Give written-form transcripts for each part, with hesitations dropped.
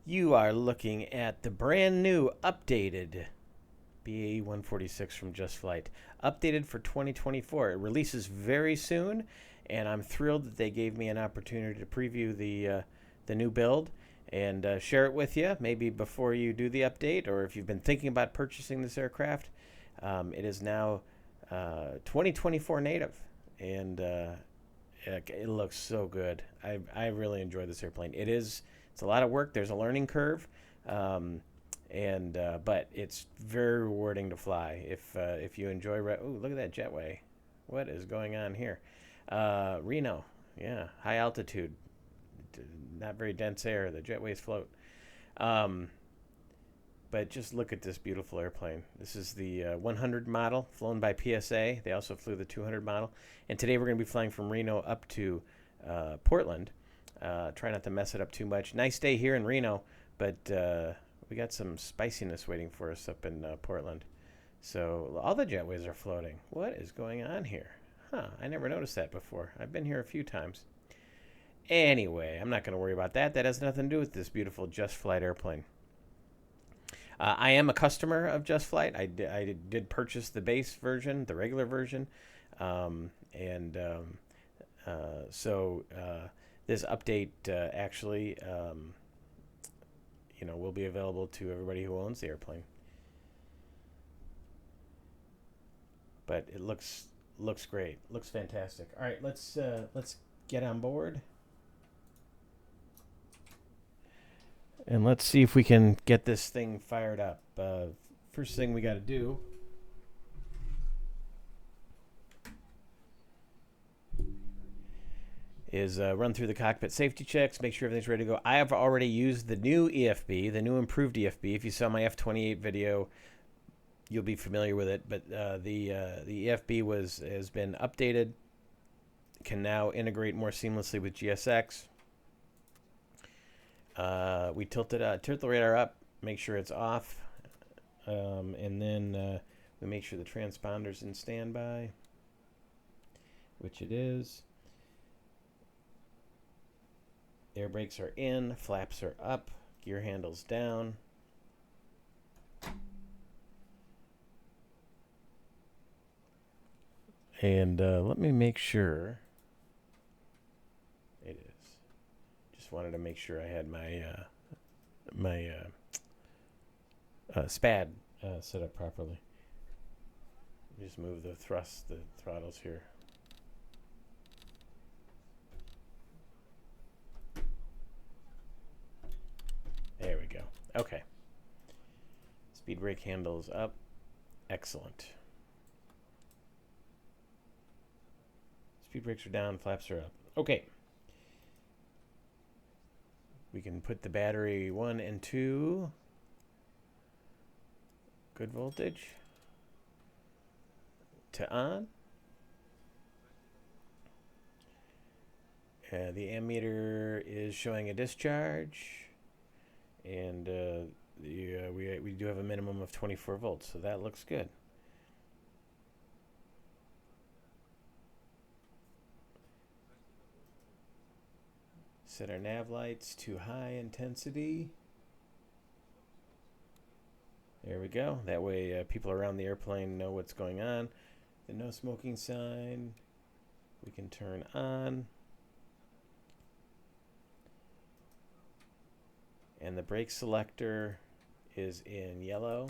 You are looking at the brand new updated BAe146 from JustFlight, updated for 2024. It releases very soon, and I'm thrilled that they gave me an opportunity to preview the new build and share it with you, maybe before you do the update, or if you've been thinking about purchasing this aircraft. It is now 2024 native, and it looks so good. I really enjoy this airplane. It's a lot of work. There's a learning curve, and but it's very rewarding to fly if you enjoy. Oh, look at that jetway! What is going on here? Reno, yeah, high altitude, not very dense air. The jetways float. Um, but just look at this beautiful airplane. This is the 100 model flown by PSA. They also flew the 200 model. And today we're going to be flying from Reno up to Portland. Try not to mess it up too much. Nice day here in Reno, but we got some spiciness waiting for us up in Portland. So all the jetways are floating. What is going on here? Huh, I never noticed that before. I've been here a few times. Anyway, I'm not going to worry about that. That has nothing to do with this beautiful Just Flight airplane. I am a customer of JustFlight. I did purchase the base version, the regular version, and so this update actually, will be available to everybody who owns the airplane. But it looks great. Looks fantastic. All right, let's get on board. And let's see if we can get this thing fired up. First thing we got to do is run through the cockpit safety checks, make sure everything's ready to go. I have already used the new EFB, the new improved EFB. If you saw my F28 video, you'll be familiar with it. But the EFB has been updated, can now integrate more seamlessly with GSX. We tilt the radar up, make sure it's off, and then we make sure the transponder's in standby, which it is. Air brakes are in, flaps are up, gear handles down. And let me make sure. It is. Just wanted to make sure I had my SPAD set up properly. Just move the throttles here. There we go. Okay. Speed brake handles up. Excellent. Speed brakes are down, flaps are up. Okay. We can put the battery 1 and 2. Good voltage. To on. The ammeter is showing a discharge. And we do have a minimum of 24 volts, so that looks good. Set our nav lights to high intensity. There we go. That way people around the airplane know what's going on. The no smoking sign we can turn on. And the brake selector is in yellow.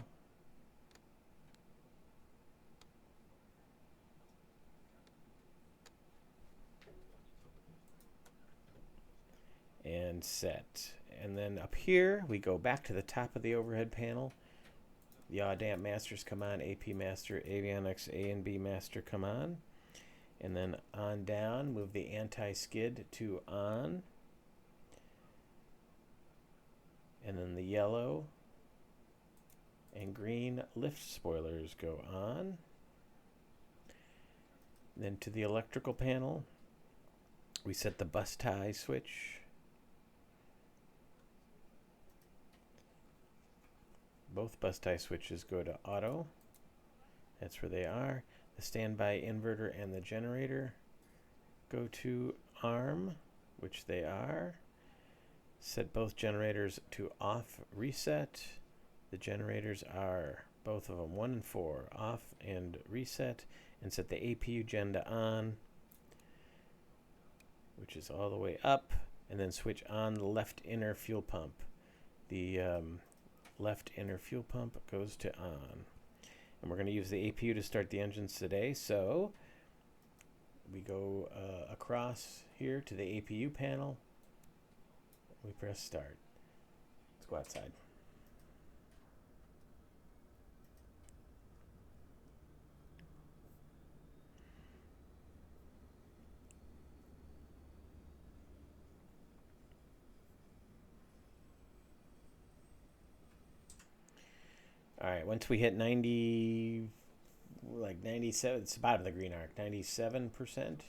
And set. And then up here, we go back to the top of the overhead panel. The yaw damp masters come on, AP master, avionics A and B master come on. And then on down, move the anti-skid to on. And then the yellow and green lift spoilers go on. Then to the electrical panel, we set the bus tie switch. Both bus tie switches go to auto. That's where they are. The standby inverter and the generator go to ARM, which they are. Set both generators to off reset. The generators are both of them 1 and 4, off and reset, and set the APU gen to on, which is all the way up, and then switch on the left inner fuel pump. The left inner fuel pump goes to on. And we're going to use the APU to start the engines today, so we go across here to the APU panel. We press start. Let's go outside. All right, once we hit 90, like 97, it's about the green arc, 97%,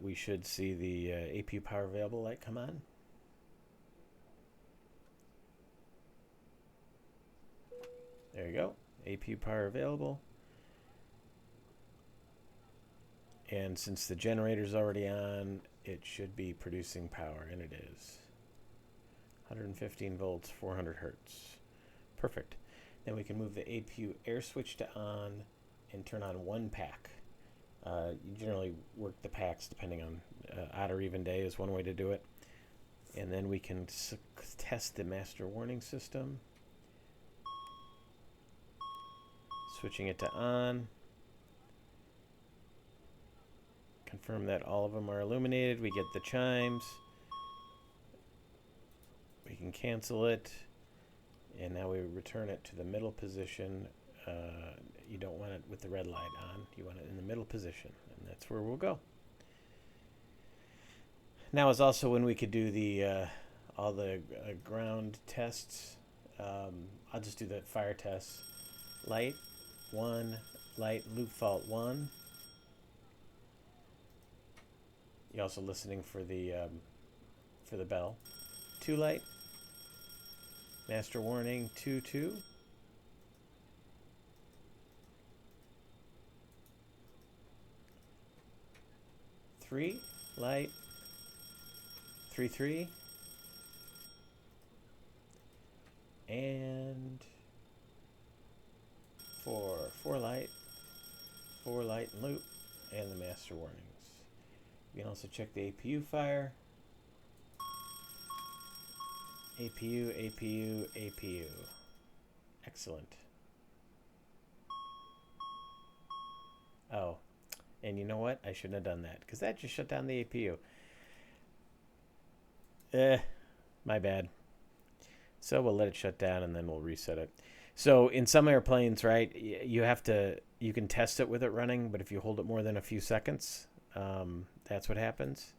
we should see the APU power available light come on. There you go, APU power available. And since the generator's already on, it should be producing power, and it is. 115 volts, 400 hertz. Perfect. Then we can move the APU air switch to on and turn on one pack. You generally work the packs depending on odd or even day is one way to do it. And then we can test the master warning system. Switching it to on. Confirm that all of them are illuminated. We get the chimes. We can cancel it. And now we return it to the middle position. You don't want it with the red light on. You want it in the middle position. And that's where we'll go. Now is also when we could do the all the ground tests. I'll just do the fire tests. Light 1, light loop fault 1. You're also listening for the bell. 2 light. Master warning 2-2. 3 light 3-3. And 4 light and loop, and the master warnings. You can also check the APU fire. APU. Excellent. Oh, and you know what? I shouldn't have done that, because that just shut down the APU. My bad. So we'll let it shut down, and then we'll reset it. So in some airplanes, right, you can test it with it running, but if you hold it more than a few seconds, that's what happens.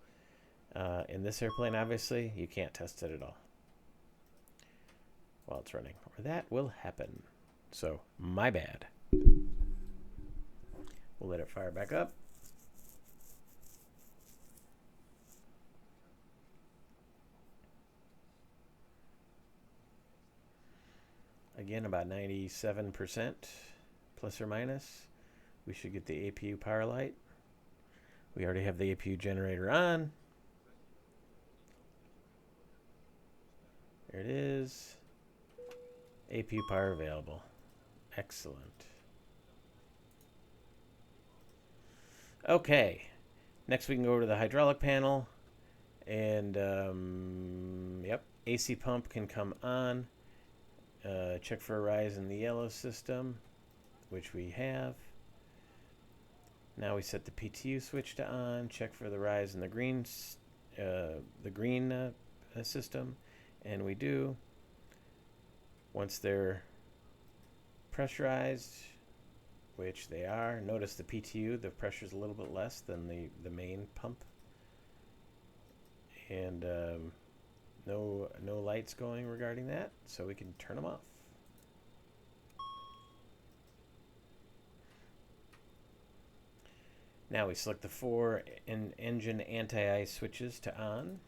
In this airplane, obviously, you can't test it at all while it's running, or that will happen. So, my bad. We'll let it fire back up. Again, about 97%, plus or minus. We should get the APU power light. We already have the APU generator on. There it is. APU power available. Excellent. Okay. Next we can go over to the hydraulic panel. And, yep, AC pump can come on. Check for a rise in the yellow system, which we have. Now we set the PTU switch to on. Check for the rise in the green system, and we do. Once they're pressurized, which they are, notice the PTU, the pressure is a little bit less than the main pump, and no lights going regarding that, so we can turn them off. Now we select the 4 engine anti-ice switches to on.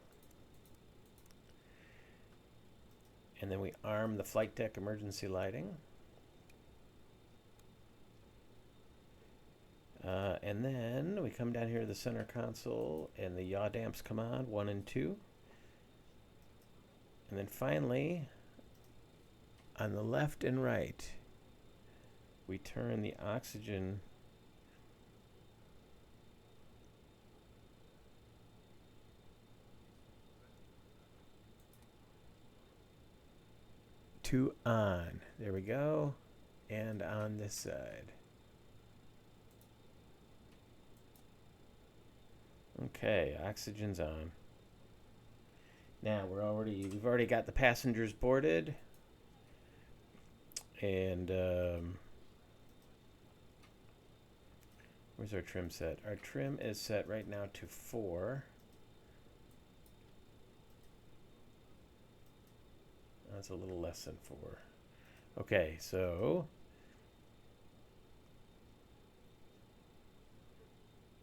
And then we arm the flight deck emergency lighting. And then we come down here to the center console, and the yaw damps come on, 1 and 2. And then finally, on the left and right, we turn the oxygen to on. There we go. And on this side. Okay, oxygen's on. Now we've already got the passengers boarded. And where's our trim set? Our trim is set right now to 4. That's a little less than 4. Okay, so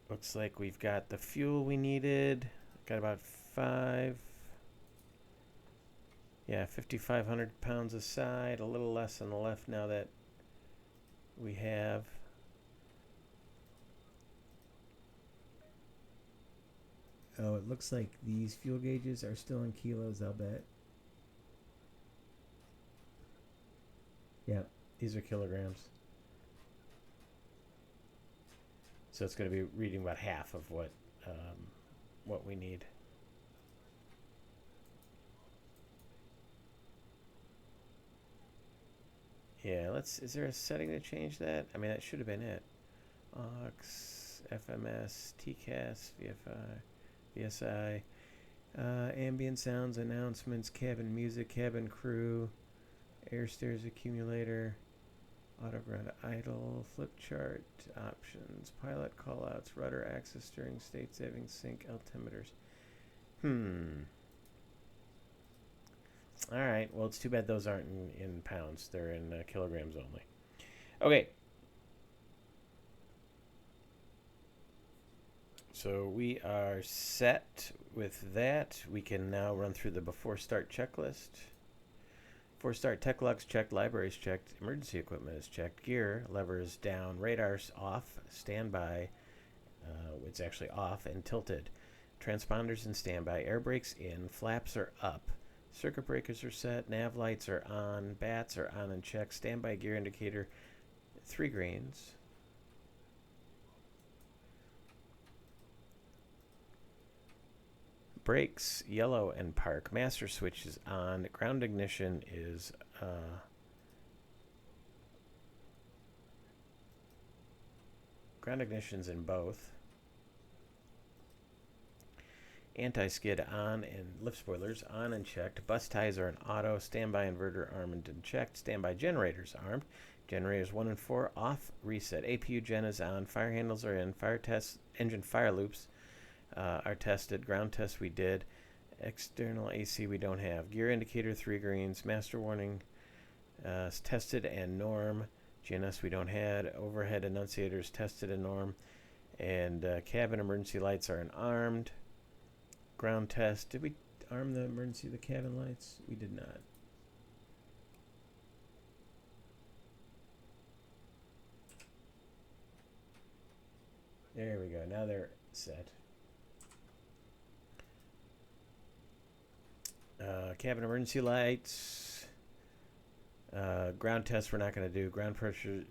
looks like we've got the fuel we needed. Got about 5,500 pounds aside, a little less on the left now that we have. Oh, it looks like these fuel gauges are still in kilos, I'll bet. Yeah, these are kilograms. So it's going to be reading about half of what we need. Yeah, is there a setting to change that? I mean, that should have been it. Aux, FMS, TCAS, VFI, VSI, ambient sounds, announcements, cabin music, cabin crew, air stairs accumulator, auto ground idle, flip chart, options, pilot callouts, rudder access, steering, state saving, sync, altimeters. All right. Well, it's too bad those aren't in pounds. They're in kilograms only. Okay. So we are set with that. We can now run through the before start checklist. Before start, tech logs checked, libraries checked, emergency equipment is checked, gear, levers down, radars off, standby. It's actually off and tilted. Transponders in standby, air brakes in, flaps are up. Circuit breakers are set, nav lights are on, bats are on and checked, standby gear indicator, 3 greens. Brakes, yellow and park. Master switch is on. Ground ignition is ground ignition's in both. Anti-skid on and lift spoilers on and checked. Bus ties are in auto. Standby inverter armed and checked. Standby generators armed. Generators 1 and 4 off. Reset. APU gen is on. Fire handles are in. Fire test. Engine fire loops are tested. Ground tests we did. External AC we don't have. Gear indicator 3 greens. Master warning tested and norm. GNS we don't have. Overhead annunciators tested and norm. And cabin emergency lights are in armed. Ground test. Did we arm the cabin lights? We did not. There we go. Now they're set. Cabin emergency lights. Ground test we're not going to do. Ground pressure,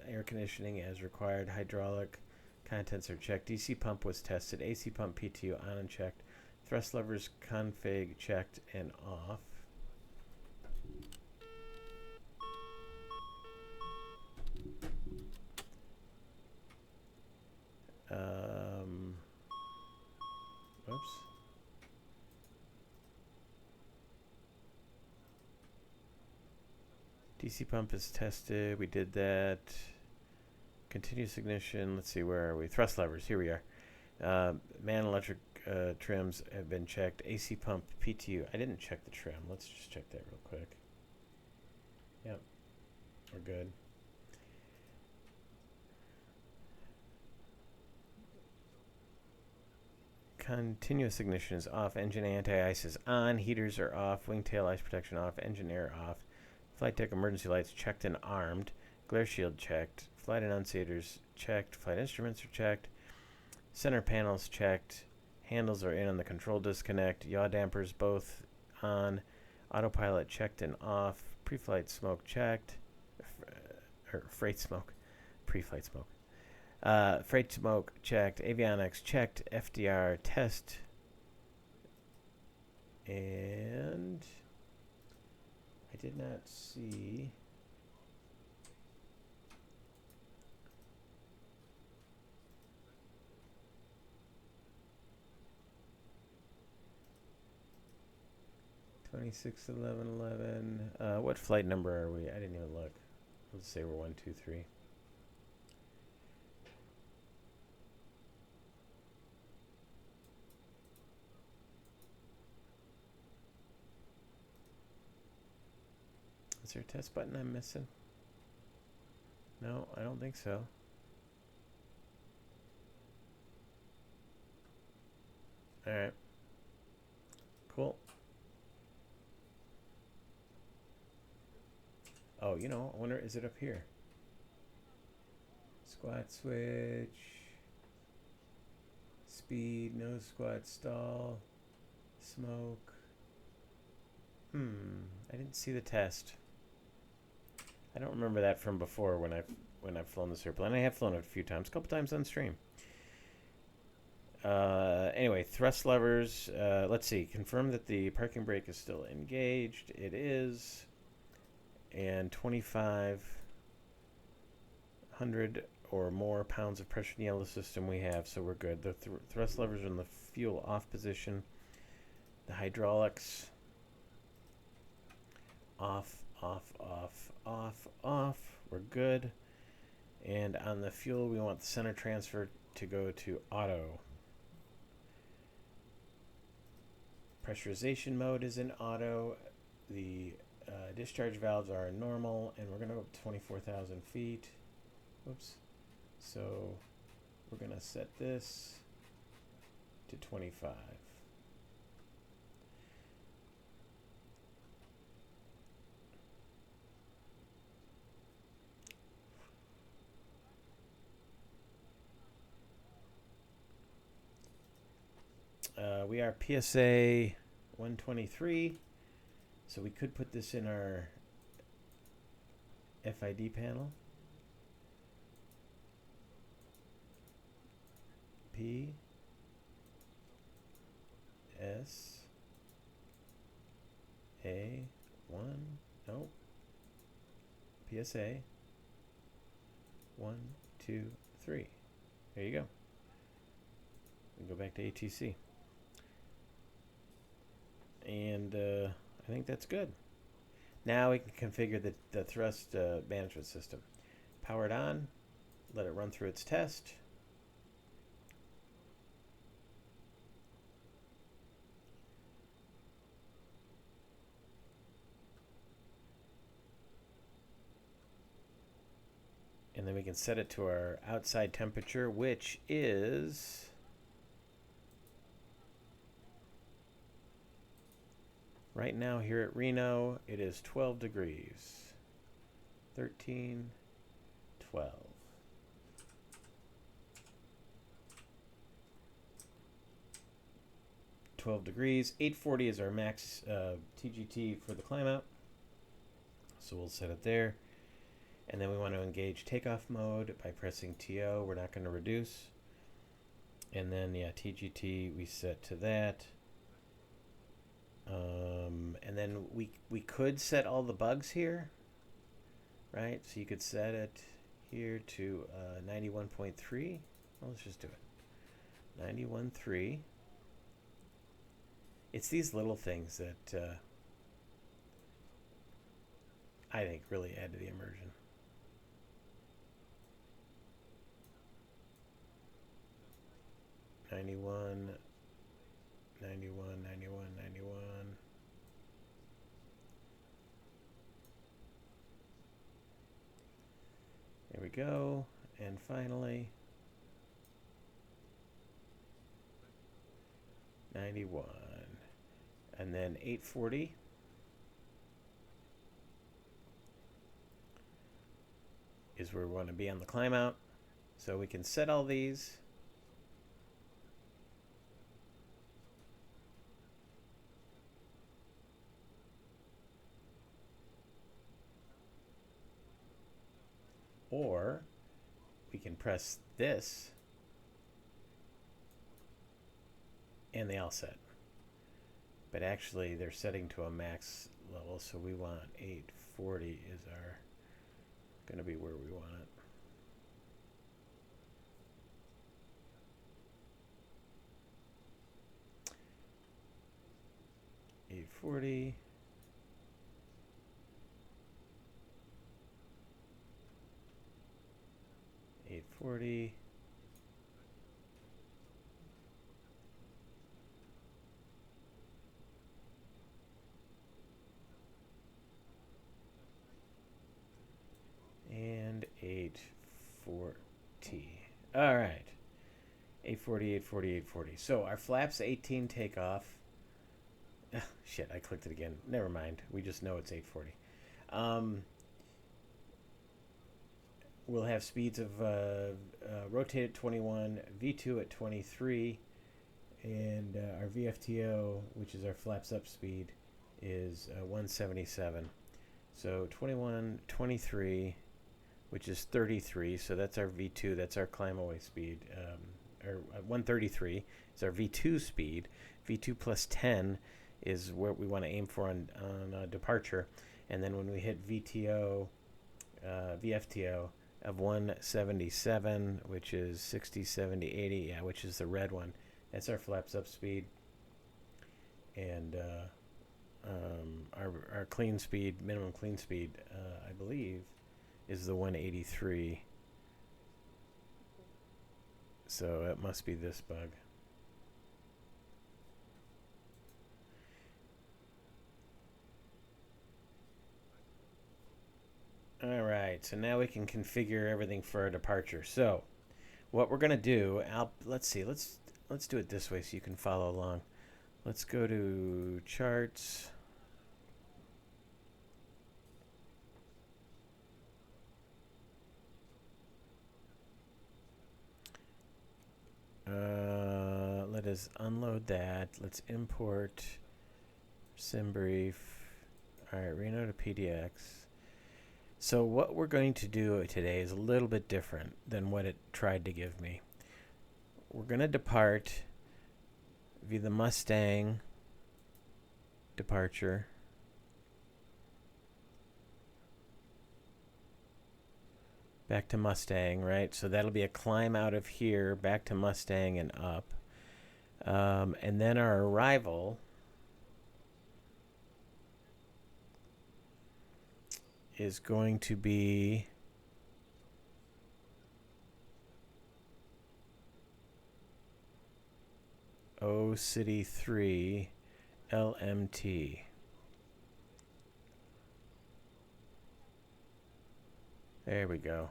air conditioning as required. Hydraulic contents are checked. DC pump was tested. AC pump PTU on and checked. Thrust levers config checked and off. Whoops. DC pump is tested. We did that. Continuous ignition. Let's see, where are we? Thrust levers. Here we are. Man electric trims have been checked. AC pump PTU. I didn't check the trim. Let's just check that real quick. Yep. We're good. Continuous ignition is off. Engine anti-ice is on. Heaters are off. Wing tail ice protection off. Engine air off. Flight deck emergency lights checked and armed. Glare shield checked. Flight annunciators checked. Flight instruments are checked. Center panels checked. Handles are in on the control disconnect. Yaw dampers both on, autopilot checked and off, pre-flight smoke checked, or freight smoke, pre-flight smoke. Freight smoke checked, avionics checked, FDR test, and I did not see. (261111). What flight number are we? I didn't even look. Let's say we're 123. Is there a test button I'm missing? No, I don't think so. All right. Cool. Oh, you know, I wonder, is it up here? Squat switch. Speed, no squat stall. Smoke. I didn't see the test. I don't remember that from before when I've flown this airplane. I have flown it a few times, a couple times on stream. Anyway, thrust levers. Let's see. Confirm that the parking brake is still engaged. It is. And 2,500 or more pounds of pressure in the yellow system we have, so we're good. The thrust levers are in the fuel off position. The hydraulics off, off, off, off, off. We're good. And on the fuel, we want the center transfer to go to auto. Pressurization mode is in auto. The discharge valves are normal, and we're going to go up to 24,000 feet. Whoops. So we're going to set this to 25. We are PSA 123, so we could put this in our FID panel. PSA 123. There you go. We go back to ATC. And I think that's good. Now we can configure the thrust management system. Power it on. Let it run through its test. And then we can set it to our outside temperature, which is right now here at Reno, it is 12 degrees. 13, 12. Degrees. 840 is our max TGT for the climb out. So we'll set it there. And then we want to engage takeoff mode by pressing TO. We're not going to reduce. And then, yeah, TGT, we set to that. And then we could set all the bugs here, right? So you could set it here to 91.3. Well, let's just do it. 91.3. It's these little things that I think really add to the immersion. '91. There we go. And finally, 91. And then 840. Is where we want to be on the climb out. So we can set all these. or we can press this and they all set. But actually they're setting to a max level, so we want 840 is our going to be where we want it. $840. $840. And 840. All right. 840, 840, 840. So our flaps 18 takeoff. Oh, shit, I clicked it again. Never mind. We just know it's 840. We'll have speeds of rotate at 21, V2 at 23, and our VFTO, which is our flaps up speed, is 177. So 21, 23, which is 33. So that's our V2. That's our climb away speed. Or 133 is our V2 speed. V2 plus 10 is what we want to aim for on departure. And then when we hit VFTO of 177, which is 60, 70, 80, yeah, which is the red one, that's our flaps up speed. And our clean speed, minimum clean speed, I believe, is the 183. So it must be this bug. All right, so now we can configure everything for our departure. So what we're going to do, let's see, let's do it this way so you can follow along. Let's go to charts. Let us unload that. Let's import SimBrief. All right, Reno to PDX. So what we're going to do today is a little bit different than what it tried to give me. We're going to depart via the Mustang departure. Back to Mustang, right? So that'll be a climb out of here, back to Mustang and up. And then our arrival is going to be O City 3 LMT. There we go.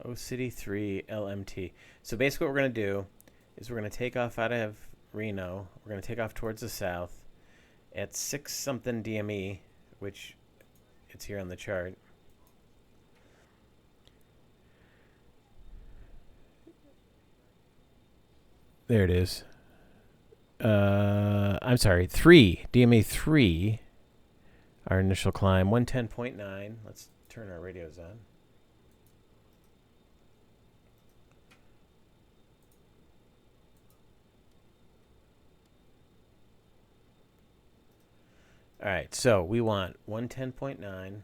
O City 3 LMT. So basically what we're going to do is we're going to take off out of Reno. We're going to take off towards the south at 6 something DME, which it's here on the chart. There it is. I'm sorry, 3 DME 3. Our initial climb 110.9. Let's turn our radios on. All right, so we want 110.9.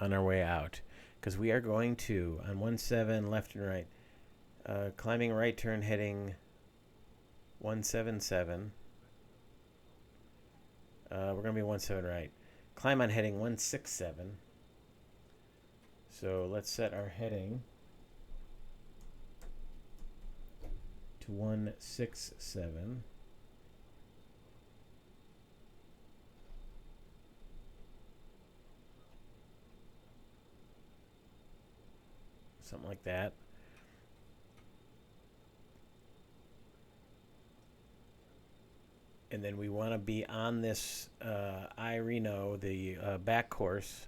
On our way out, because we are going to, on 17 left and right, climbing right turn heading 177. We're going to be 17 right. Climb on heading 167. So let's set our heading to 167. Something like that. And then we want to be on this I-Reno, the back course,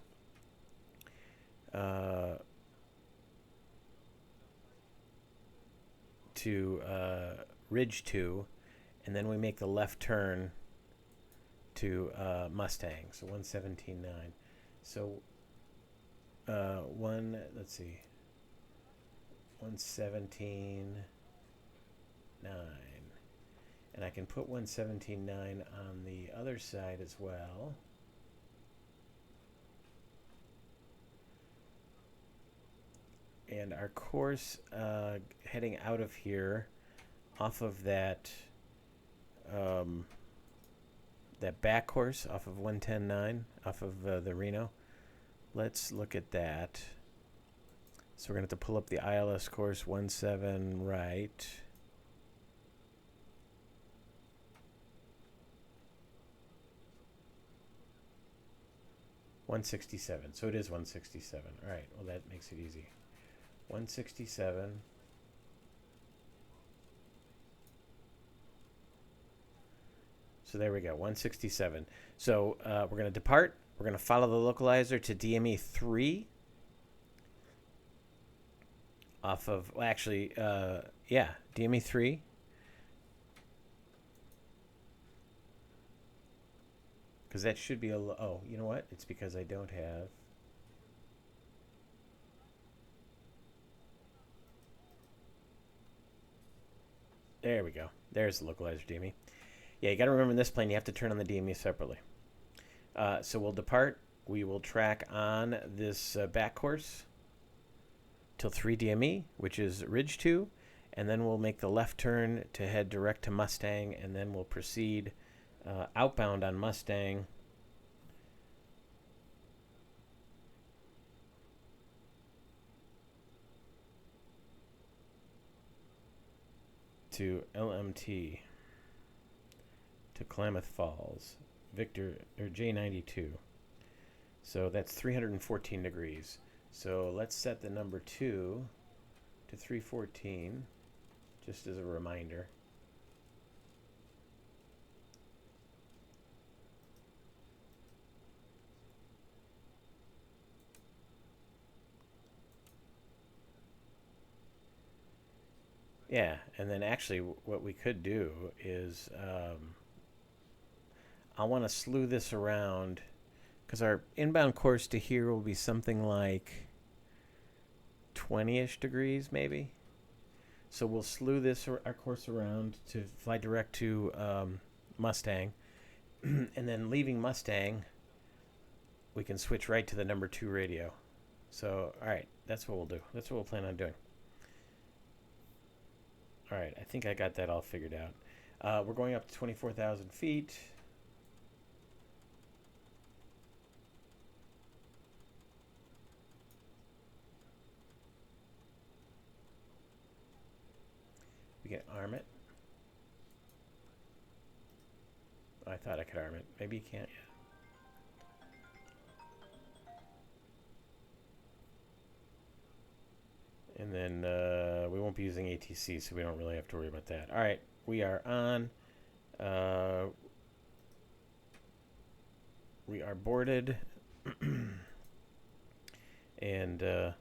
to Ridge 2, and then we make the left turn to Mustang, so 117.9. So let's see, 117.9, and I can put 117.9 on the other side as well. And our course heading out of here off of that that back course off of 110.9 off of the Reno. Let's look at that. So we're going to have to pull up the ILS course 17 right. $167. So it is 167. All right. Well, that makes it easy. 167. So there we go, 167. So we're going to depart. We're going to follow the localizer to DME 3 off of, well, actually, yeah, DME 3. Because that should be a, oh, you know what? It's because I don't have. There we go. There's the localizer DME. Yeah, you got to remember in this plane, you have to turn on the DME separately. So we'll depart. We will track on this back course till 3 DME, which is Ridge 2, and then we'll make the left turn to head direct to Mustang, and then we'll proceed outbound on Mustang to LMT to Klamath Falls, Victor or J92. So that's 314 degrees. So let's set the number 2 to 314, just as a reminder. Yeah, and then actually what we could do is I want to slew this around because our inbound course to here will be something like 20-ish degrees maybe. So we'll slew this our course around to fly direct to Mustang, and then leaving Mustang, we can switch right to the number 2 radio. So all right, that's what we'll do. That's what we'll plan on doing. All right, I think I got that all figured out. We're going up to 24,000 feet. We can arm it. Oh, I thought I could arm it. Maybe you can't yet. And then we won't be using ATC, so we don't really have to worry about that. All right, we are on. We are boarded. And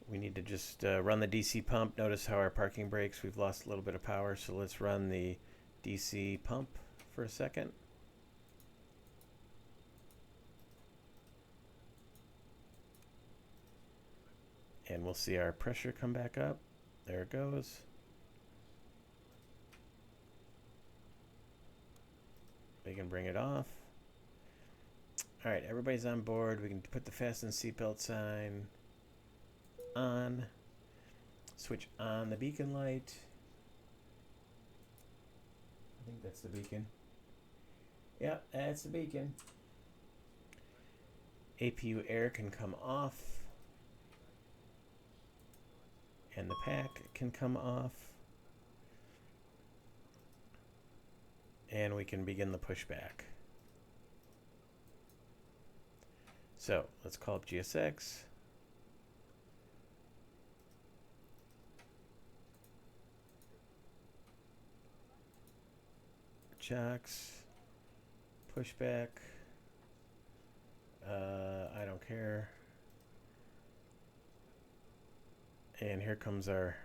we need to just run the DC pump. Notice how our parking brakes, we've lost a little bit of power, so let's run the DC pump for a second. And we'll see our pressure come back up. There it goes. We can bring it off. All right, everybody's on board. We can put the fasten seatbelt sign on. Switch on the beacon light. I think that's the beacon. Yeah, that's the beacon. APU air can come off. And the pack can come off. And we can begin the pushback. So let's call up GSX. Chocks. Pushback. I don't care. And here comes our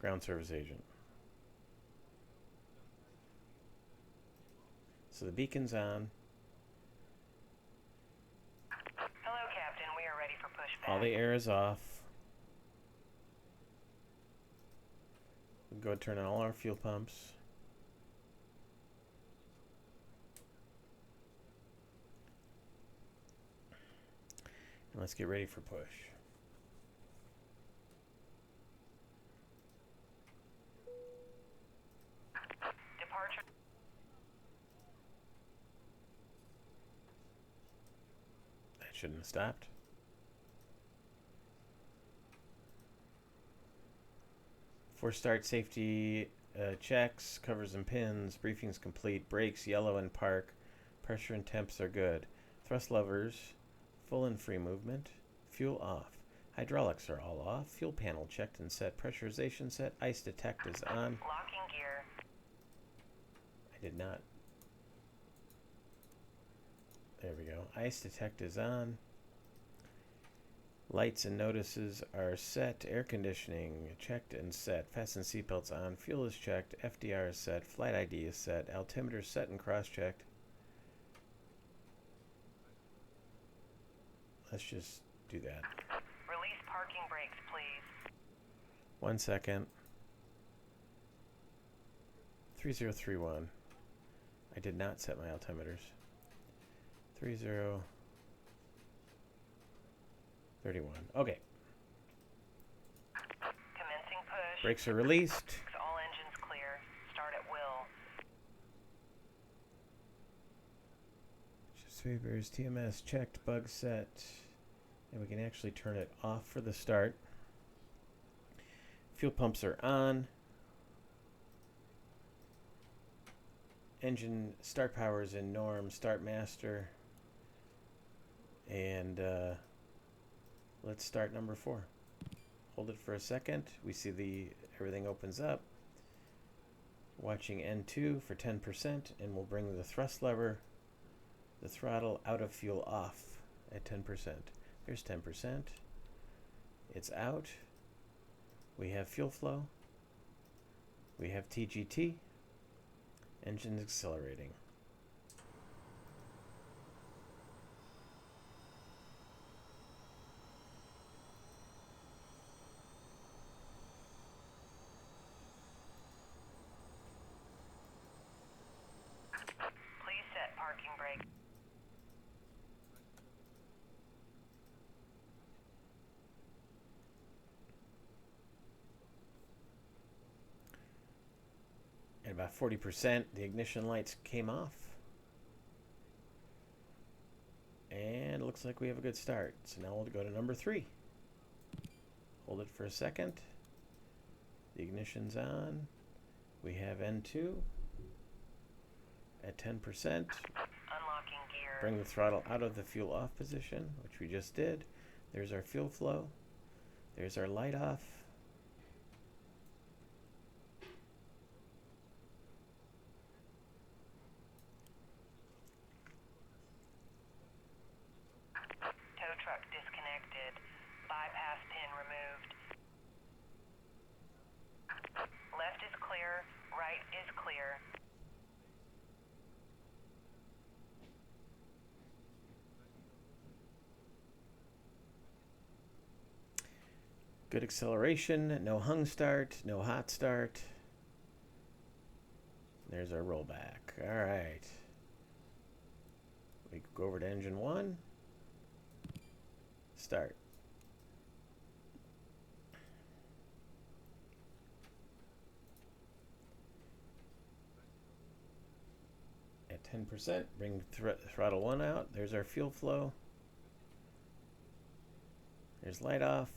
Ground service agent. So the beacon's on. Hello, Captain. We are ready for pushback. All the air is off. We go turn on all our fuel pumps. And let's get ready for push. Departure. That shouldn't have stopped. For start, safety checks, covers and pins, briefing's complete, brakes yellow and park, pressure and temps are good. Thrust levers, full and free movement, fuel off. Hydraulics are all off, fuel panel checked and set, pressurization set, ice detect is on. Locking gear. I did not. There we go. Ice detect is on. Lights and notices are set. Air conditioning checked and set. Fasten seatbelts on. Fuel is checked. FDR is set. Flight ID is set. Altimeter set and cross-checked. Let's just do that. Release parking brakes, please. 1 second. 3031. I did not set my altimeters. 3031. Okay. Commencing push. Brakes are released. All engines clear. Start at will. Sweepers, TMS checked, bug set. And we can actually turn it off for the start. Fuel pumps are on. Engine start power is in norm, start master. And let's start number 4. Hold it for a second. We see everything opens up. Watching N2 for 10%, and we'll bring the thrust lever, the throttle out of fuel off at 10%. Here's 10%. It's out. We have fuel flow. We have TGT. Engine accelerating. Please set parking brake. At about 40%, the ignition lights came off. And it looks like we have a good start. So now we'll go to number 3. Hold it for a second. The ignition's on. We have N2 at 10%. Unlocking gear. Bring the throttle out of the fuel off position, which we just did. There's our fuel flow. There's our light off. Tow truck disconnected. Bypass pin removed. Left is clear. Right is clear. Good acceleration, no hung start, no hot start. There's our rollback. All right. We go over to engine 1. Start. At 10%, bring throttle 1 out. There's our fuel flow. There's light off.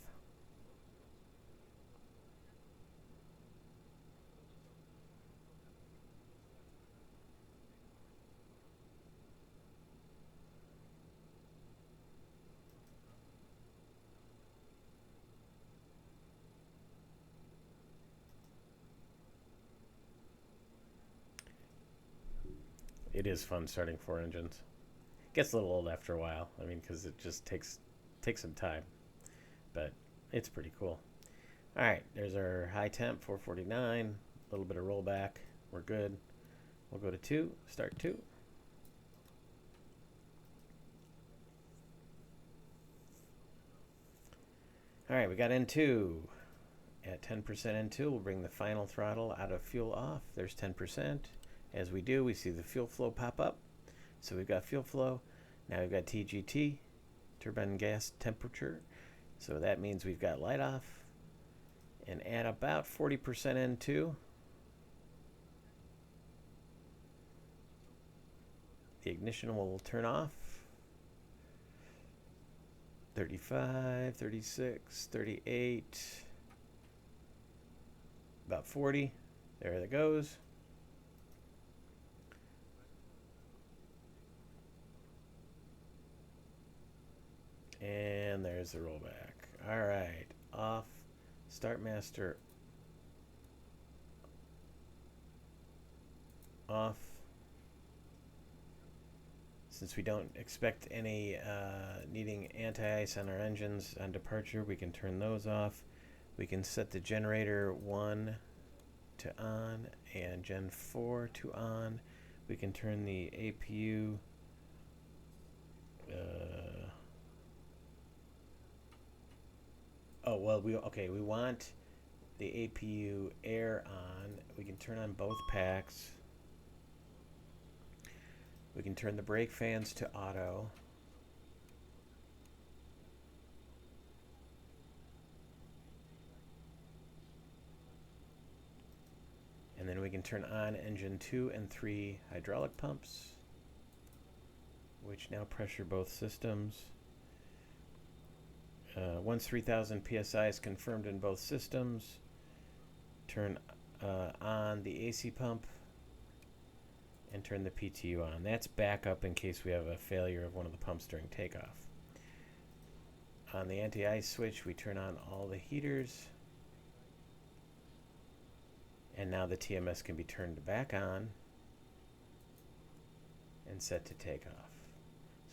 It is fun starting 4 engines. Gets a little old after a while. I mean, because it just takes some time, but it's pretty cool. All right, there's our high temp, 449. A little bit of rollback. We're good. We'll go to 2, start 2. All right, we got N2. At 10% N2, we'll bring the final throttle out of fuel off. There's 10%. As we do, we see the fuel flow pop up. So we've got fuel flow. Now we've got TGT, turbine gas temperature. So that means we've got light off. And at about 40% N2, the ignition will turn off. 35, 36, 38, about 40. There it goes. And there's the rollback. All right, off, start master, off. Since we don't expect any needing anti-ice on our engines on departure, we can turn those off. We can set the generator 1 to on and Gen 4 to on. We can turn the APU we want the APU air on. We can turn on both packs. We can turn the brake fans to auto. And then we can turn on engine 2 and 3 hydraulic pumps, which now pressure both systems. Once 3000 PSI is confirmed in both systems, turn on the AC pump and turn the PTU on. That's backup in case we have a failure of one of the pumps during takeoff. On the anti-ice switch, we turn on all the heaters. And now the TMS can be turned back on and set to takeoff.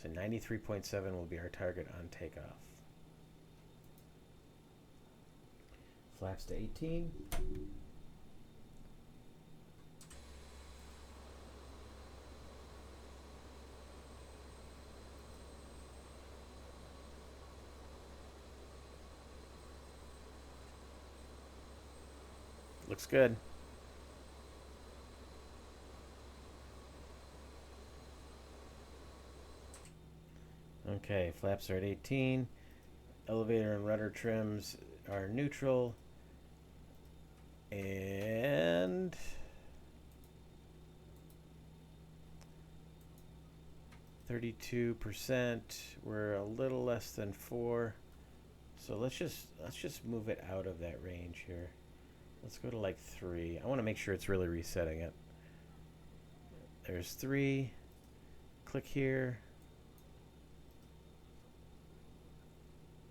So 93.7 will be our target on takeoff. Flaps to 18. Looks good. Okay, flaps are at 18. Elevator and rudder trims are neutral. And %. We're a little less than 4. So let's just move it out of that range here. Let's go to like 3. I want to make sure it's really resetting it. There's 3. Click here.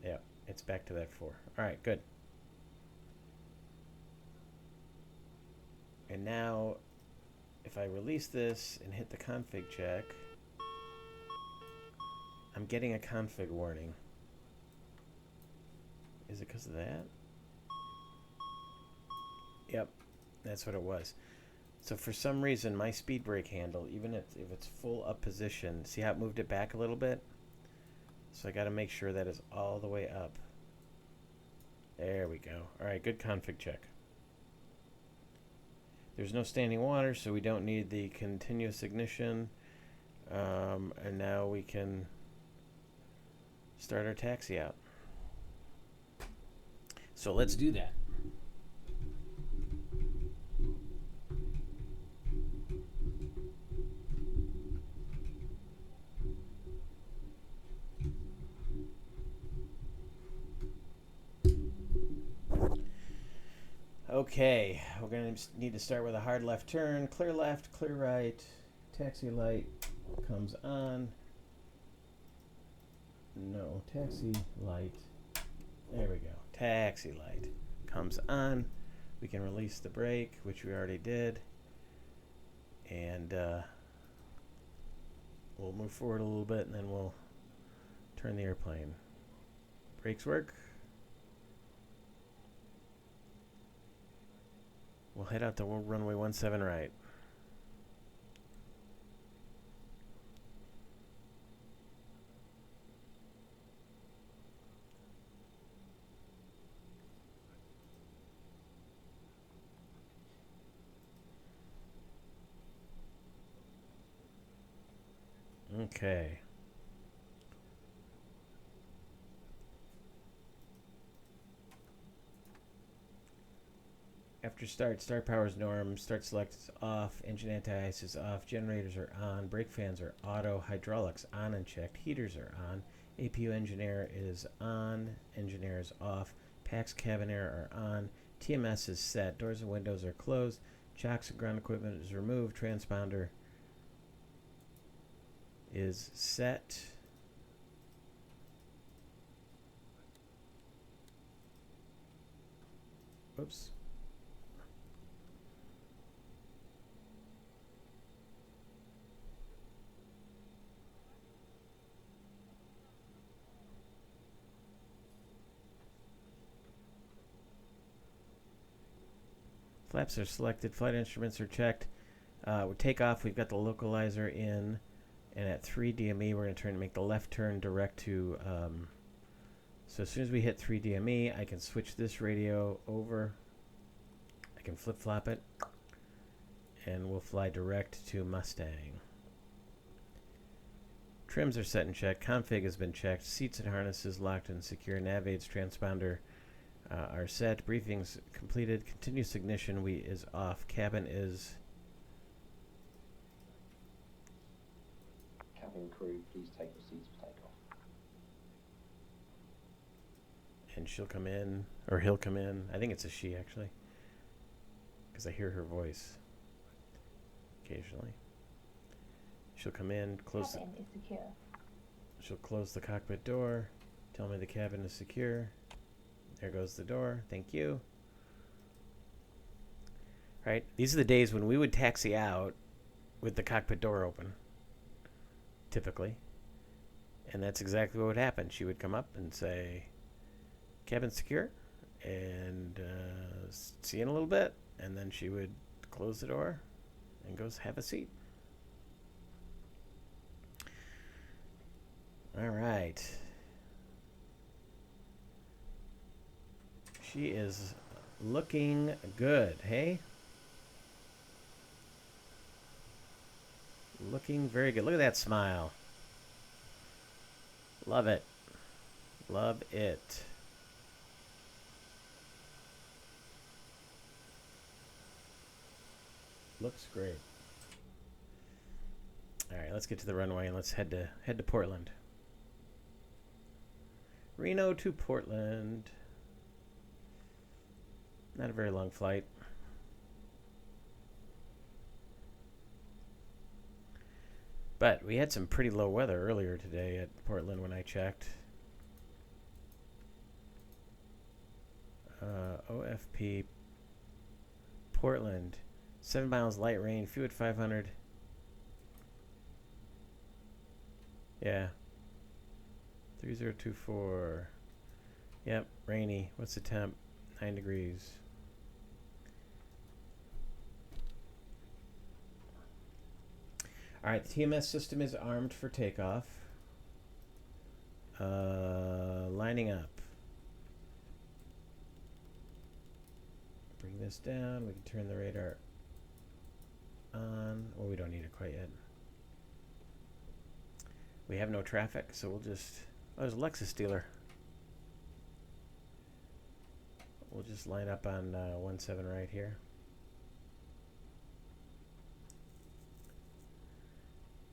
Yeah, it's back to that 4. All right, good. And now, if I release this and hit the config check, I'm getting a config warning. Is it because of that? Yep, that's what it was. So for some reason, my speed brake handle, even if it's full up position, see how it moved it back a little bit? So I got to make sure that is all the way up. There we go. All right, good config check. There's no standing water, so we don't need the continuous ignition. And now we can start our taxi out. So let's do that. Okay, we're going to need to start with a hard left turn. Clear left, clear right. Taxi light comes on. No, taxi light. There we go. Taxi light comes on. We can release the brake, which we already did. And we'll move forward a little bit, and then we'll turn the airplane. Brakes work. We'll head out to runway 17 right. Okay. After start power is norm, start select is off, engine anti-ice is off, generators are on, brake fans are auto, hydraulics on and checked, heaters are on, APU engine air is on, engine air is off, PAX cabin air are on, TMS is set, doors and windows are closed, chocks and ground equipment is removed, transponder is set. Oops. Flaps are selected, flight instruments are checked. We take off, we've got the localizer in, and at 3 DME we're going to make the left turn direct to, so as soon as we hit 3 DME, I can switch this radio over, I can flip-flop it, and we'll fly direct to Mustang. Trims are set and checked, config has been checked, seats and harnesses locked and secure, nav aids, transponder are set, briefings completed, continuous ignition is off, cabin is... Cabin crew, please take your seats for takeoff. And she'll come in, or he'll come in. I think it's a she, actually, because I hear her voice occasionally. She'll come in, close. Cabin is secure. She'll close the cockpit door, tell me the cabin is secure. There goes the door. Thank you. Right? These are the days when we would taxi out with the cockpit door open, typically. And that's exactly what would happen. She would come up and say, cabin secure, and see you in a little bit. And then she would close the door and goes, have a seat. All right. She is looking good, hey? Looking very good. Look at that smile. Love it. Love it. Looks great. All right, let's get to the runway and let's head to Portland. Reno to Portland. Not a very long flight. But we had some pretty low weather earlier today at Portland when I checked. OFP Portland. 7 miles light rain, few at 500. Yeah. 3024. Yep, rainy. What's the temp? 9 degrees. Alright, the TMS system is armed for takeoff. Lining up. Bring this down. We can turn the radar on. Well, we don't need it quite yet. We have no traffic, so we'll just... Oh, there's a Lexus dealer. We'll just line up on 17 right here.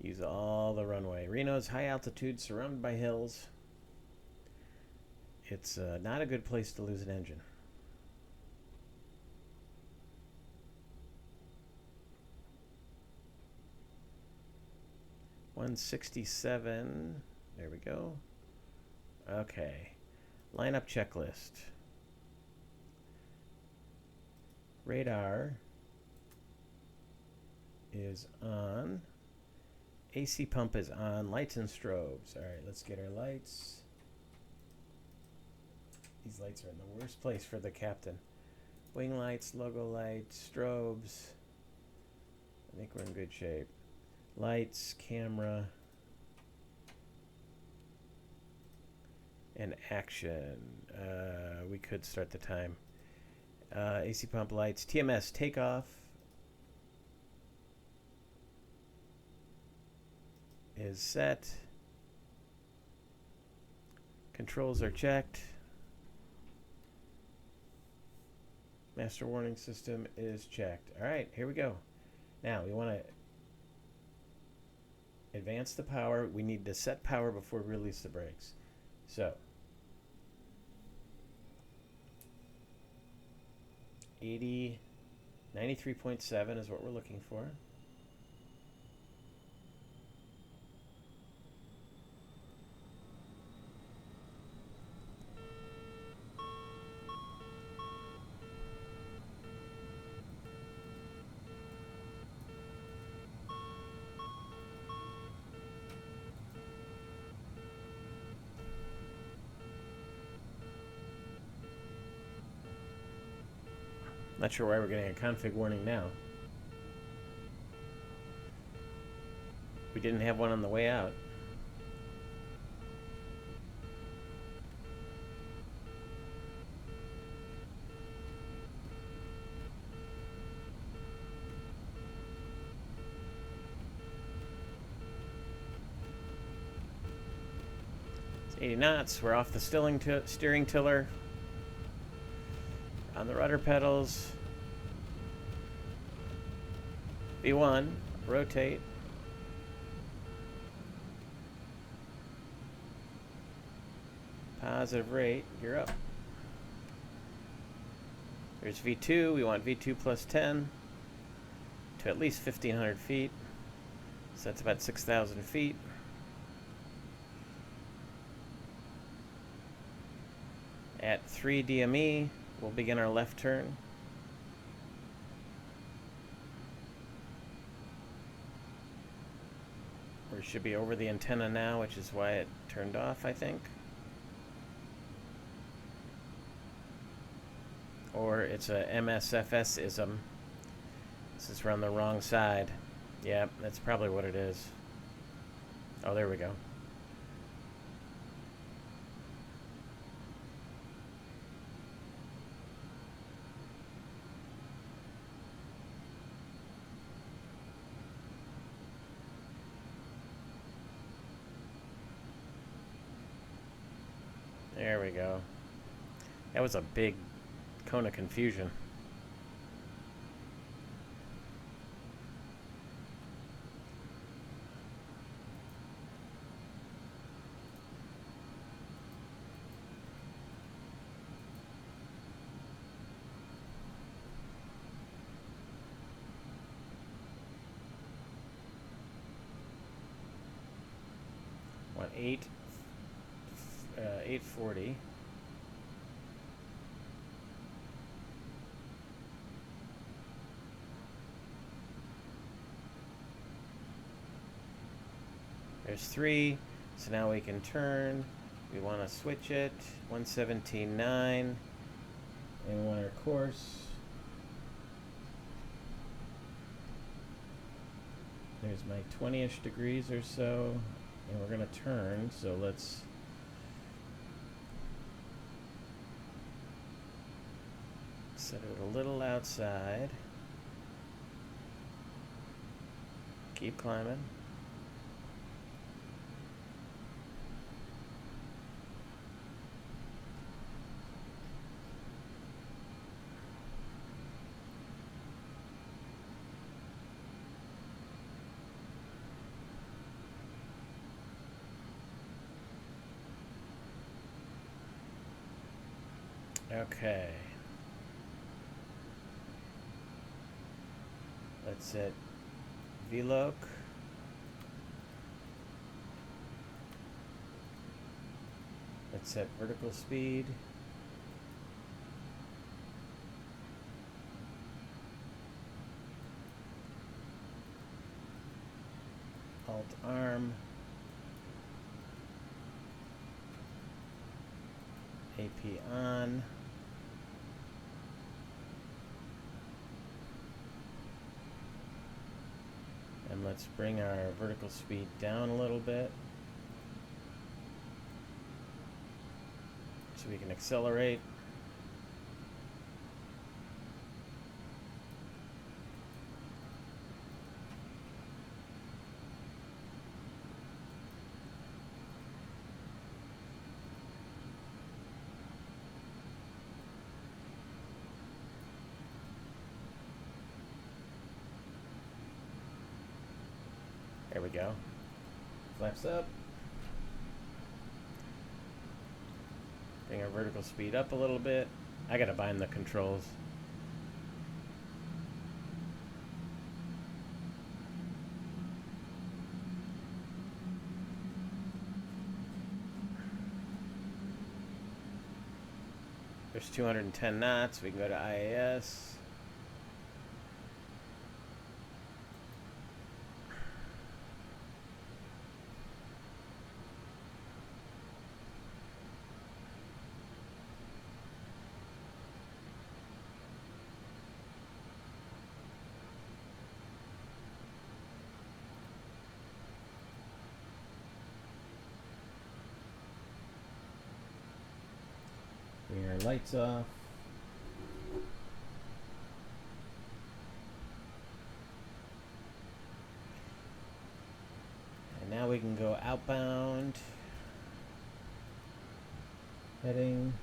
Use all the runway. Reno's high altitude, surrounded by hills. It's not a good place to lose an engine. $167. There we go. Okay. Lineup checklist. Radar is on. AC pump is on. Lights and strobes. All right, let's get our lights. These lights are in the worst place for the captain. Wing lights, logo lights, strobes. I think we're in good shape. Lights, camera, and action. We could start the time. AC pump lights, TMS takeoff is set. Controls are checked. Master warning system is checked. All right, here we go. Now we want to advance the power. We need to set power before we release the brakes. So 93.7 is what we're looking for. Not sure why we're getting a config warning now. We didn't have one on the way out. It's 80 knots. We're off the steering tiller. On the rudder pedals. B1, rotate. Positive rate, you're up. There's V2, we want V2 plus 10 to at least 1,500 feet. So that's about 6,000 feet. At 3 DME, we'll begin our left turn. We should be over the antenna now, which is why it turned off, I think. Or it's a MSFS-ism. Since we're on the wrong side. Yeah, that's probably what it is. Oh, there we go. There we go. That was a big cone of confusion. What, 840. There's 3, so now we can turn. We want to switch it, 117.9, and we want our course. There's my 20-ish degrees or so, and we're going to turn, so let's set it a little outside. Keep climbing. Okay. Let's set VLOC. Let's set vertical speed. Alt arm. AP on. let's bring our vertical speed down a little bit so we can accelerate. There we go. Flaps up. Bring our vertical speed up a little bit. I gotta bind the controls. There's 210 knots. We can go to IAS. Bring our lights off. And now we can go outbound. Heading.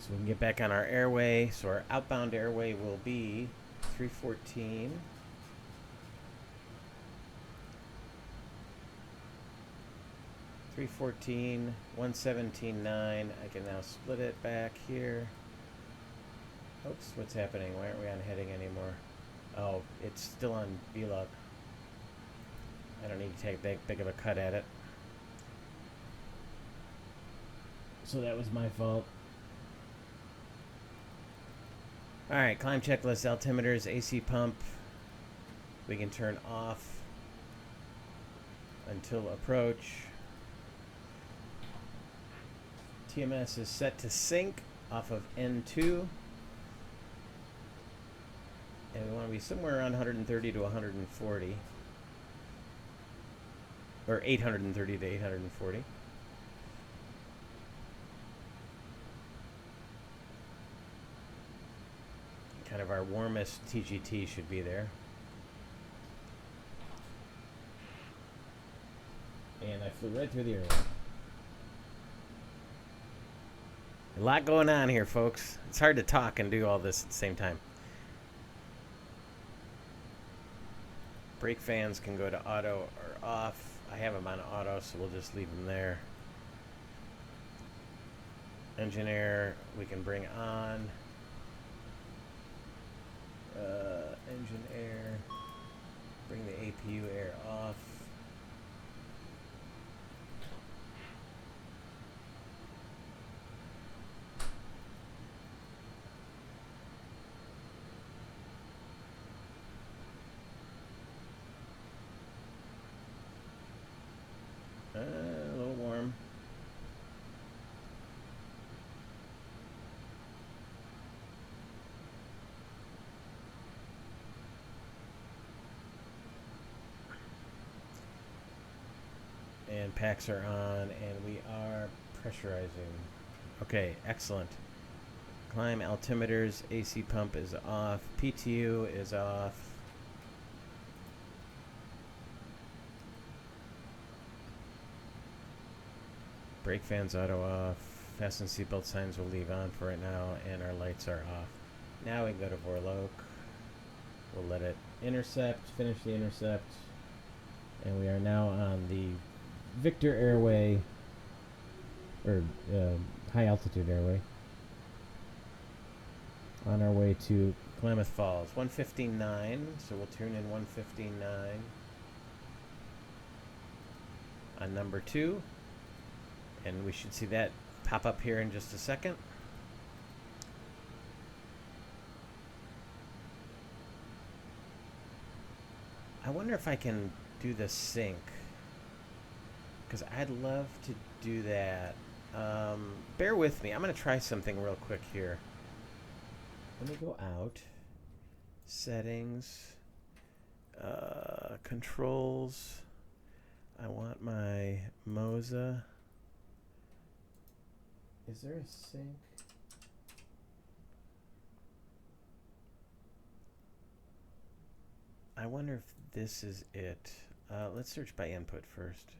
So we can get back on our airway. So our outbound airway will be 314. .314, 117.9. I can now split it back here. Oops, what's happening? Why aren't we on heading anymore? Oh, it's still on VLOG. I don't need to take that big of a cut at it. So that was my fault. Alright, climb checklist, altimeters, AC pump. We can turn off until approach. TMS is set to sync off of N2. And we want to be somewhere around 130 to 140. Or 830 to 840. Kind of our warmest TGT should be there. And I flew right through the airline. A lot going on here, folks. It's hard to talk and do all this at the same time. Brake fans can go to auto or off. I have them on auto, so we'll just leave them there. Engine air, we can bring on. Engine air, bring the APU air off. A little warm. And packs are on, and we are pressurizing. Okay, excellent. Climb altimeters, AC pump is off, PTU is off. Brake fans auto off. Fasten seatbelt signs will leave on for right now, and our lights are off. Now we can go to Vorlok. We'll let it intercept, finish the intercept, and we are now on the Victor Airway, or high altitude airway, on our way to Klamath Falls. 159, so we'll tune in 159. on number 2. And we should see that pop up here in just a second. I wonder if I can do the sync, because I'd love to do that. Bear with me. I'm going to try something real quick here. Let me go out. Settings. Controls. I want my Moza. Is there a sync? I wonder if this is it. Let's search by input first.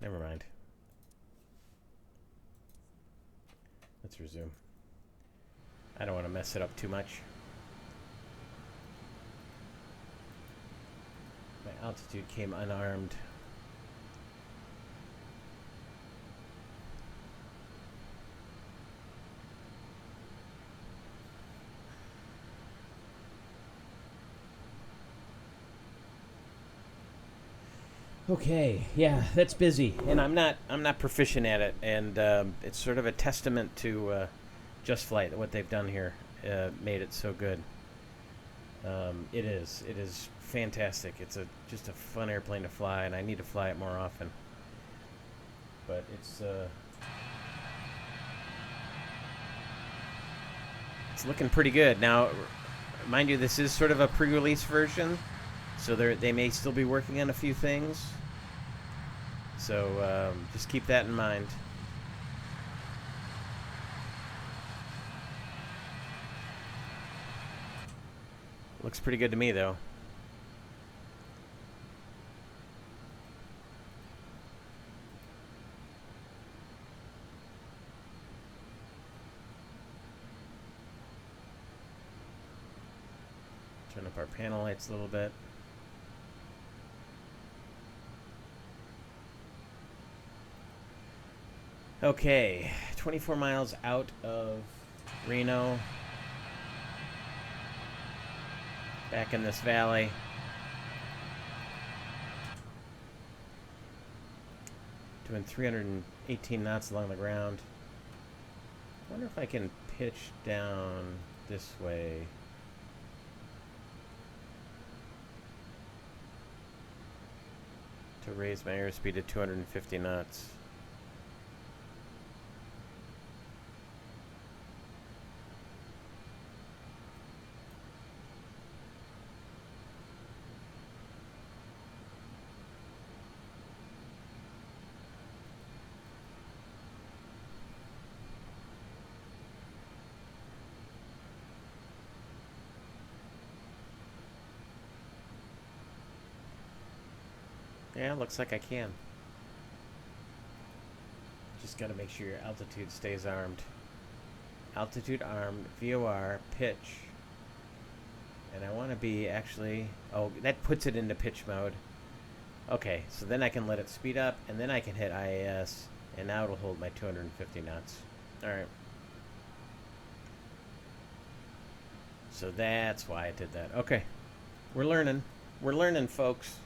Never mind. Let's resume. I don't want to mess it up too much. My altitude came unarmed. Okay, yeah, that's busy, and I'm not proficient at it, and it's sort of a testament to JustFlight, what they've done here, made it so good. It is fantastic. It's just a fun airplane to fly, and I need to fly it more often. But it's looking pretty good now. Mind you, this is sort of a pre-release version. So they may still be working on a few things. So just keep that in mind. Looks pretty good to me, though. Turn up our panel lights a little bit. Okay, 24 miles out of Reno. Back in this valley. Doing 318 knots along the ground. I wonder if I can pitch down this way. To raise my airspeed to 250 knots. Yeah, looks like I can. Just got to make sure your altitude stays armed. Altitude armed, VOR, pitch. And I want to be actually... Oh, that puts it into pitch mode. Okay, so then I can let it speed up, and then I can hit IAS, and now it'll hold my 250 knots. Alright. So that's why I did that. Okay. We're learning. We're learning, folks.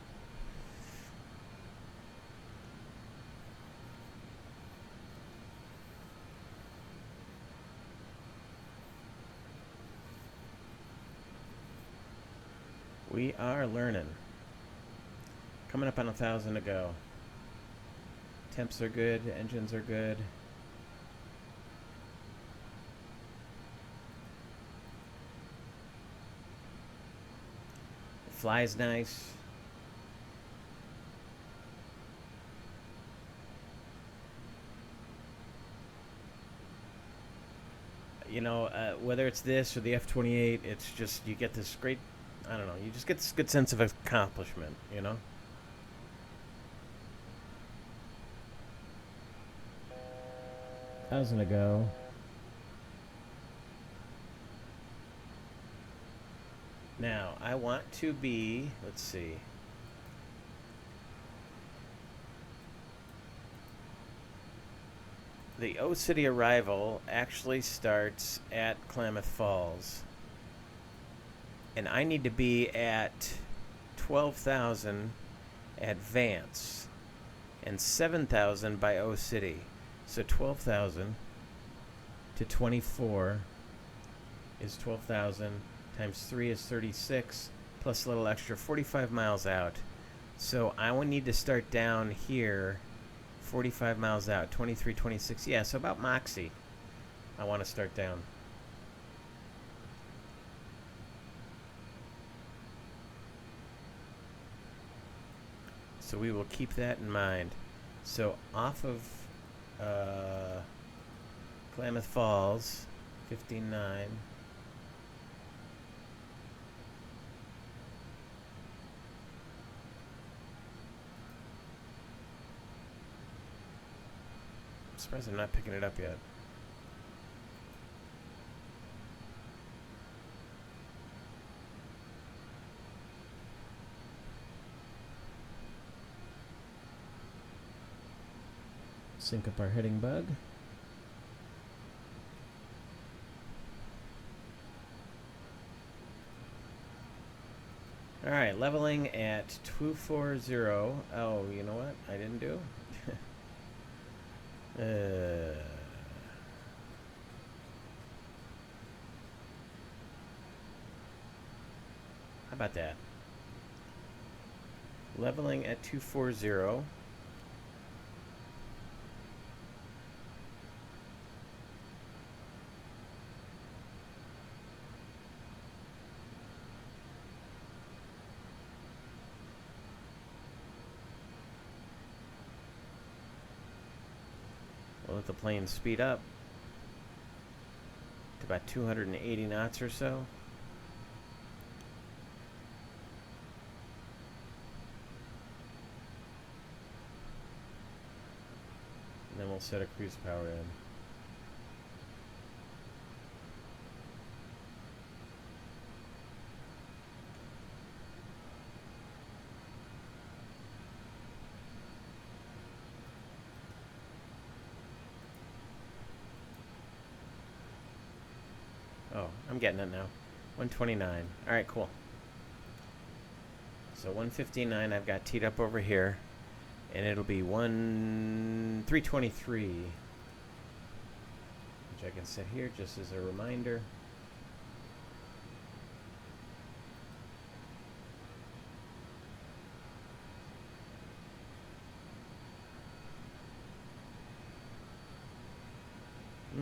We are learning. Coming up on 1,000 to go. Temps are good. Engines are good. It flies nice. You know, whether it's this or the F-28, it's just, you get this great... I don't know, you just get this good sense of accomplishment, you know? $1,000 to go. Now, I want to be, let's see. The O-City arrival actually starts at Klamath Falls. And I need to be at 12,000 at Vance and 7,000 by O-City. So 12,000 to 24 is 12,000 times 3 is 36 plus a little extra, 45 miles out. So I would need to start down here 45 miles out, 23, 26. Yeah, so about Moxie I want to start down. So we will keep that in mind. So off of Klamath Falls, 59. I'm surprised I'm not picking it up yet. Sync up our heading bug. All right, leveling at 240. Oh, you know what? I didn't do. How about that? Leveling at 240. We'll let the plane speed up to about 280 knots or so. And then we'll set a cruise power in. Oh, I'm getting it now. 129. All right, cool. So 159 I've got teed up over here, and it'll be 323, which I can set here just as a reminder.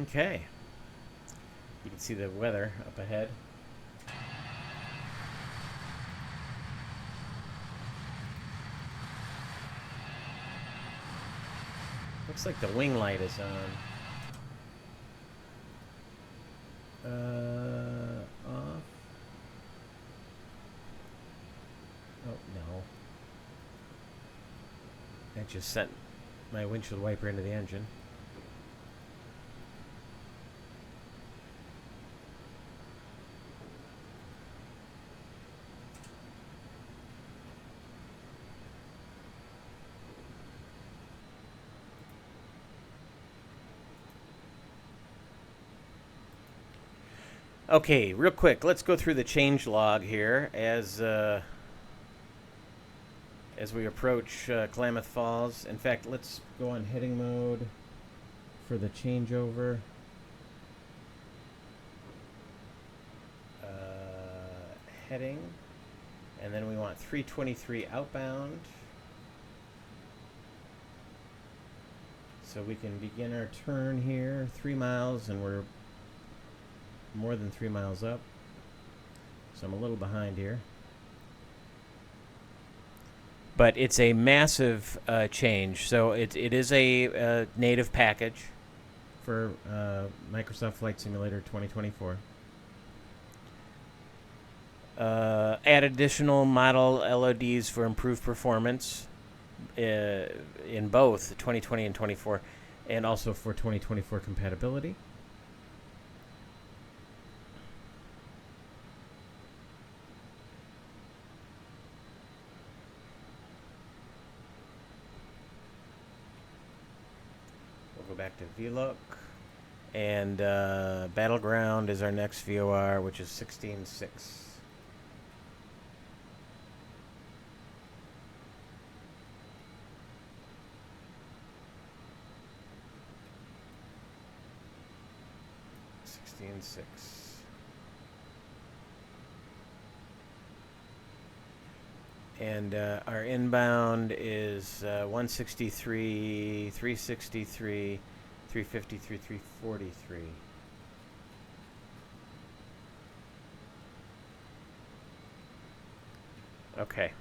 Okay. You can see the weather up ahead. Looks like the wing light is on. Off. Oh, no. I just sent my windshield wiper into the engine. Okay, real quick, let's go through the change log here as we approach Klamath Falls. In fact, let's go on heading mode for the changeover. Heading, and then we want 323 outbound. So we can begin our turn here, 3 miles, and we're more than 3 miles up, so I'm a little behind here, but it's a massive change. So it is a native package for Microsoft Flight Simulator 2024. Add additional model LODs for improved performance in both 2020 and 24, and also for 2024 compatibility. back to VLOOK. And Battleground is our next VOR, which is 16.6. And our inbound is 163, 363, 353, 343. Okay.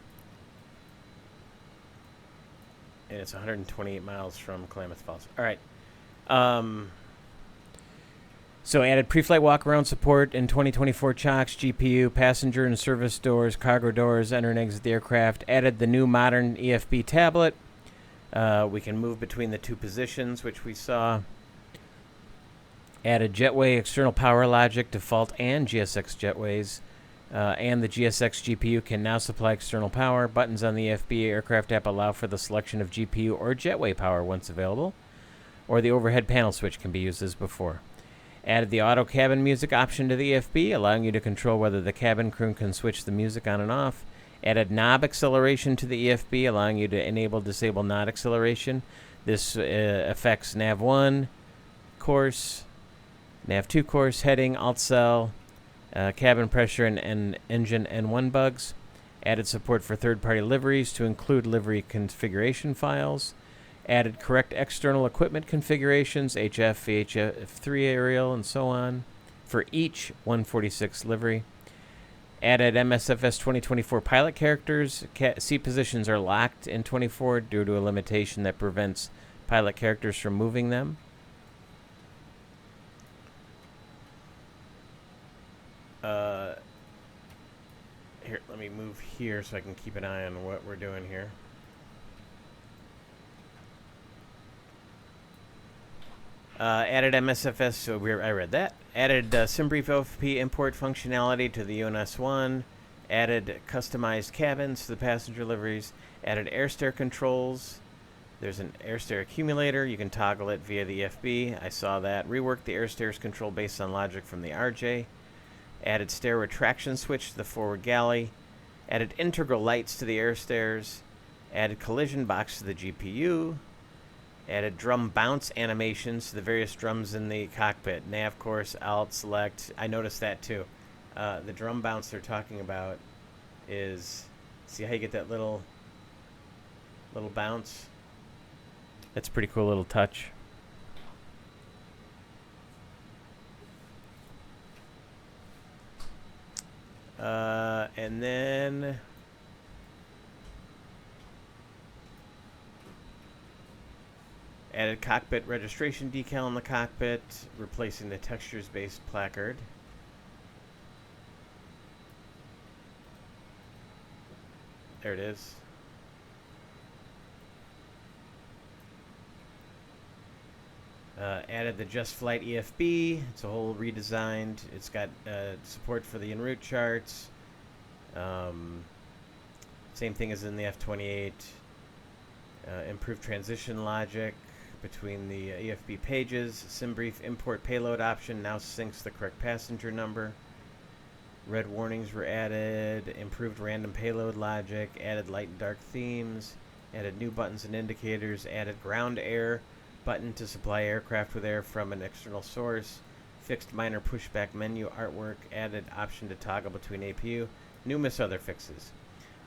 And it's 128 miles from Klamath Falls. All right. So added pre-flight walk-around support in 2024 chocks, GPU, passenger and service doors, cargo doors, enter and exit the aircraft. Added the new modern EFB tablet. We can move between the two positions, which we saw. Added jetway external power logic, default and GSX jetways. And the GSX GPU can now supply external power. Buttons on the EFB aircraft app allow for the selection of GPU or jetway power once available. Or the overhead panel switch can be used as before. Added the auto cabin music option to the EFB, allowing you to control whether the cabin crew can switch the music on and off. Added knob acceleration to the EFB, allowing you to enable disable nod acceleration. This affects NAV1 course, NAV2 course, heading, alt cell, cabin pressure, and engine N1 bugs. Added support for third-party liveries to include livery configuration files. Added correct external equipment configurations, HF, VHF3 aerial, and so on, for each 146 livery. Added MSFS 2024 pilot characters. Seat positions are locked in 24 due to a limitation that prevents pilot characters from moving them. Here, let me move here so I can keep an eye on what we're doing here. Added MSFS, so I read that. Added SimBrief OFP import functionality to the UNS-1. Added customized cabins to the passenger liveries. Added air stair controls. There's an air stair accumulator. You can toggle it via the EFB. I saw that. Reworked the air stairs control based on logic from the RJ. Added stair retraction switch to the forward galley. Added integral lights to the air stairs. Added collision box to the GPU. Added drum bounce animations to the various drums in the cockpit. Nav course, alt, select. I noticed that too. The drum bounce they're talking about is, see how you get that little bounce? That's a pretty cool little touch. And then added cockpit registration decal in the cockpit, replacing the textures-based placard. There it is. Added the JustFlight EFB. It's a whole redesigned. It's got support for the en route charts. Same thing as in the F-28. Improved transition logic between the EFB pages. SimBrief import payload option now syncs the correct passenger number. Red warnings were added. Improved random payload logic. Added light and dark themes. Added new buttons and indicators. Added ground air button to supply aircraft with air from an external source. Fixed minor pushback menu artwork. Added option to toggle between APU. Numerous other fixes.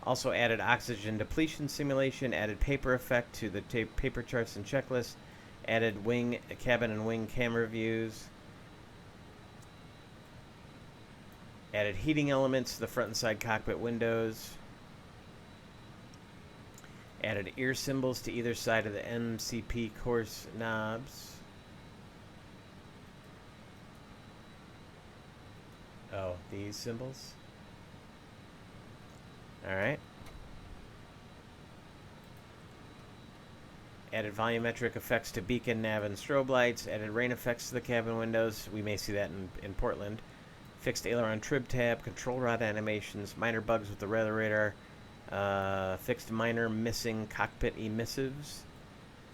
Also added oxygen depletion simulation. Added paper effect to the paper charts and checklists. Added wing, cabin and wing camera views. Added heating elements to the front and side cockpit windows. Added ear symbols to either side of the MCP course knobs. Oh, these symbols? Alright. Added volumetric effects to beacon, nav, and strobe lights. Added rain effects to the cabin windows. We may see that in Portland. Fixed aileron trib tab, control rod animations, minor bugs with the weather radar. Fixed minor missing cockpit emissives.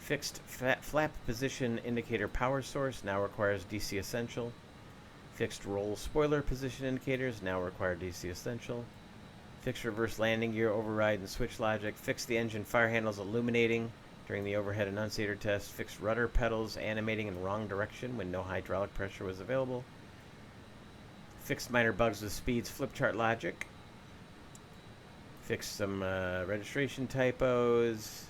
Fixed flap position indicator power source now requires DC essential. Fixed roll spoiler position indicators now require DC essential. Fixed reverse landing gear override and switch logic. Fixed the engine fire handles illuminating during the overhead annunciator test. Fixed rudder pedals animating in wrong direction when no hydraulic pressure was available. Fixed minor bugs with speeds flip chart logic. Fixed some registration typos.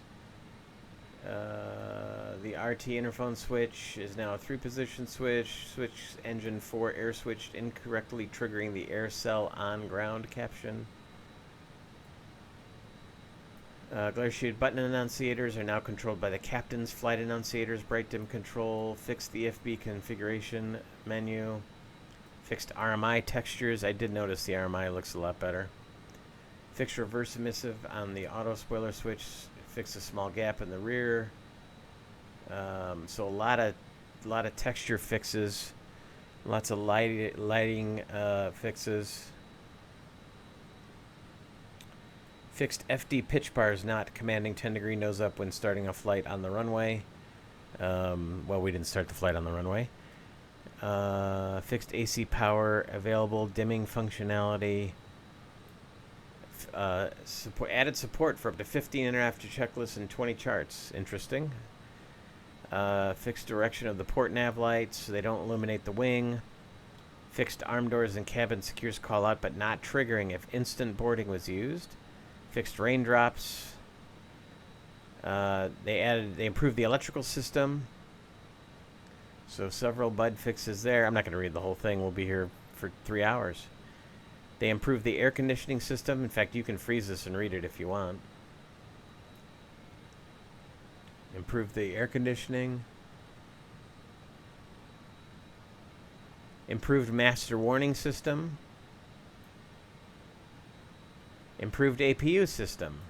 The RT interphone switch is now a 3-position switch. Switch engine 4 air switched incorrectly, triggering the air cell on ground caption. Glare shade button annunciators are now controlled by the captain's flight annunciators bright dim control. Fixed the FB configuration menu. Fixed RMI textures. I did notice the RMI looks a lot better. Fixed reverse emissive on the auto spoiler switch. Fixed a small gap in the rear. So a lot of texture fixes. Lots of lighting fixes. Fixed FD pitch bars not commanding 10-degree nose up when starting a flight on the runway. Well, we didn't start the flight on the runway. Fixed AC power available, dimming functionality. Added support for up to 15 inter after checklists and 20 charts. Interesting. Fixed direction of the port nav lights so they don't illuminate the wing. Fixed arm doors and cabin secures call out but not triggering if instant boarding was used. Fixed raindrops. They improved the electrical system. So several bug fixes there. I'm not going to read the whole thing. We'll be here for 3 hours. They improved the air conditioning system. In fact, you can freeze this and read it if you want. Improved the air conditioning. Improved master warning system. Improved APU system.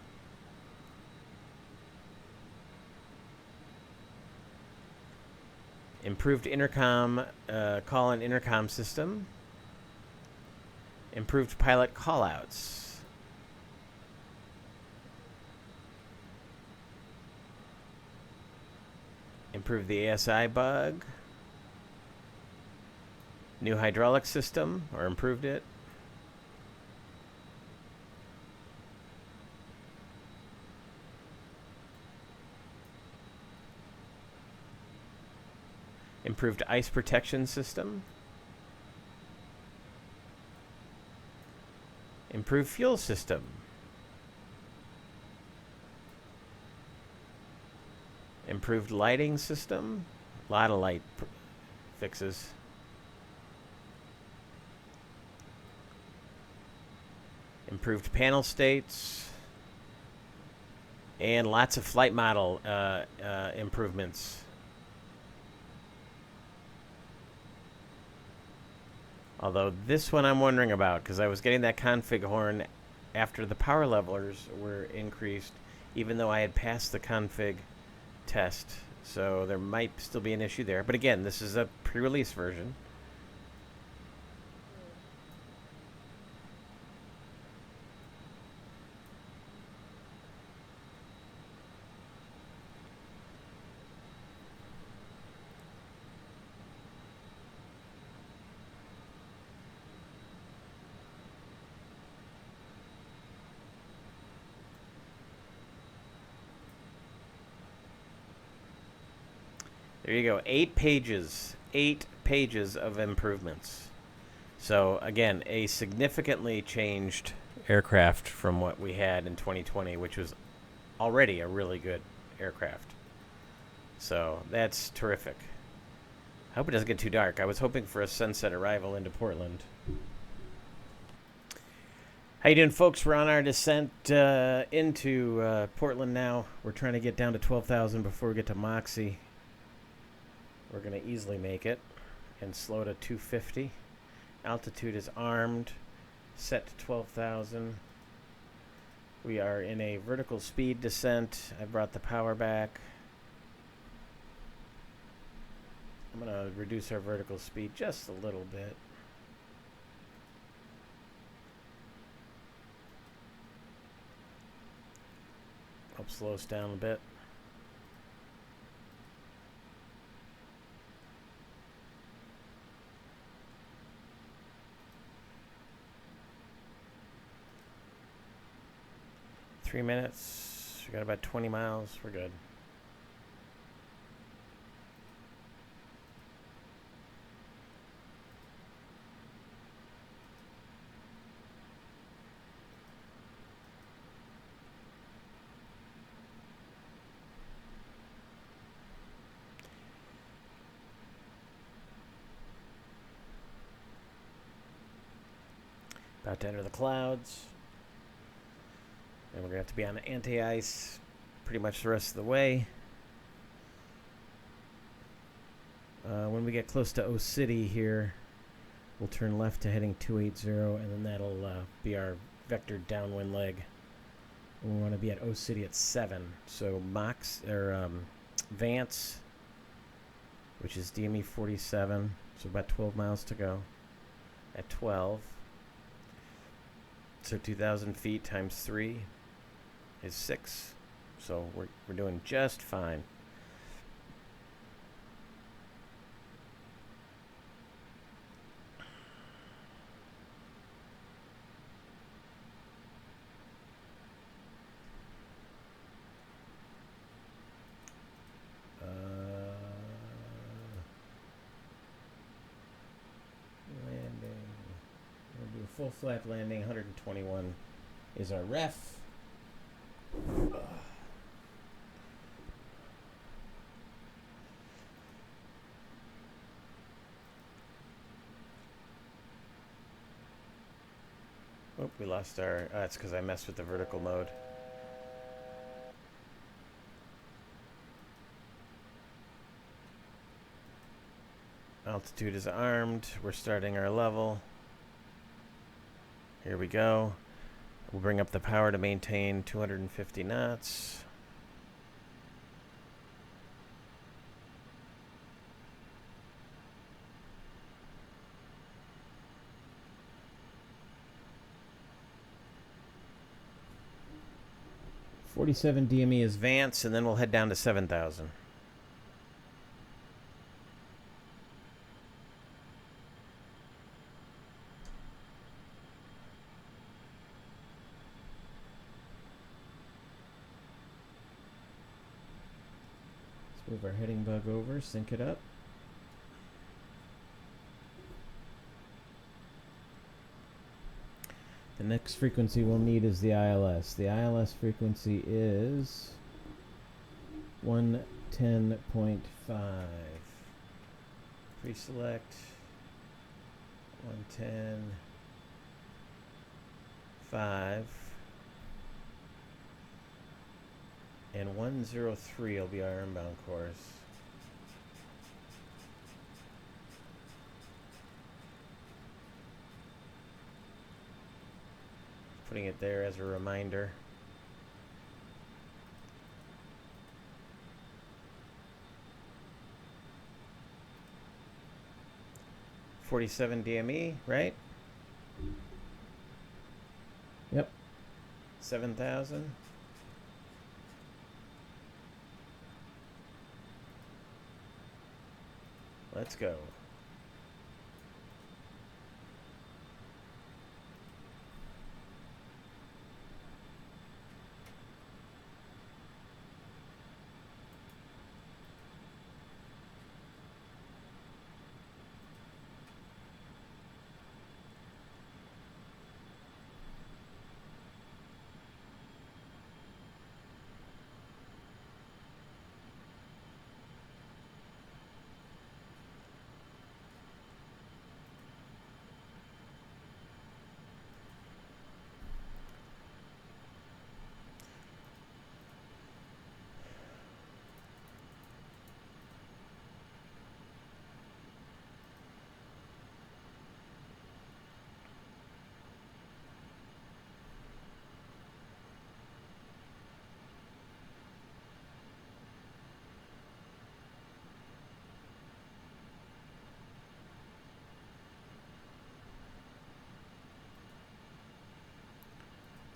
Improved intercom, call-in intercom system. Improved pilot callouts. Improved the ASI bug. New hydraulic system, or improved it. Improved ice protection system. Improved fuel system. Improved lighting system. A lot of light fixes. Improved panel states. And lots of flight model improvements. Although this one I'm wondering about, because I was getting that config horn after the power levelers were increased, even though I had passed the config test. So there might still be an issue there. But again, this is a pre-release version. There you go. 8 pages. 8 pages of improvements. So, again, a significantly changed aircraft from what we had in 2020, which was already a really good aircraft. So, that's terrific. I hope it doesn't get too dark. I was hoping for a sunset arrival into Portland. How you doing, folks? We're on our descent into Portland now. We're trying to get down to 12,000 before we get to Moxie. We're going to easily make it and slow to 250. Altitude is armed, set to 12,000. We are in a vertical speed descent. I brought the power back. I'm going to reduce our vertical speed just a little bit. Help slow us down a bit. 3 minutes. We got about 20 miles. We're good. About to enter the clouds. And we're going to have to be on anti-ice pretty much the rest of the way. When we get close to O City here, we'll turn left to heading 280, and then that'll be our vector downwind leg. And we want to be at O City at 7. So Vance, which is DME 47, so about 12 miles to go at 12. So 2,000 feet times 3 is 6. So we're doing just fine. Full flat landing, 121 is our ref. Oh, we lost our... that's because I messed with the vertical mode. Altitude is armed. We're starting our level. Here we go. We'll bring up the power to maintain 250 knots. .47 DME is Vance, and then we'll head down to 7,000. Move our heading bug over, sync it up. The next frequency we'll need is the ILS. The ILS frequency is 110.5. Pre-select 110.5. And 103 will be our inbound course. Putting it there as a reminder. .47 DME, right? Yep. 7,000. Let's go.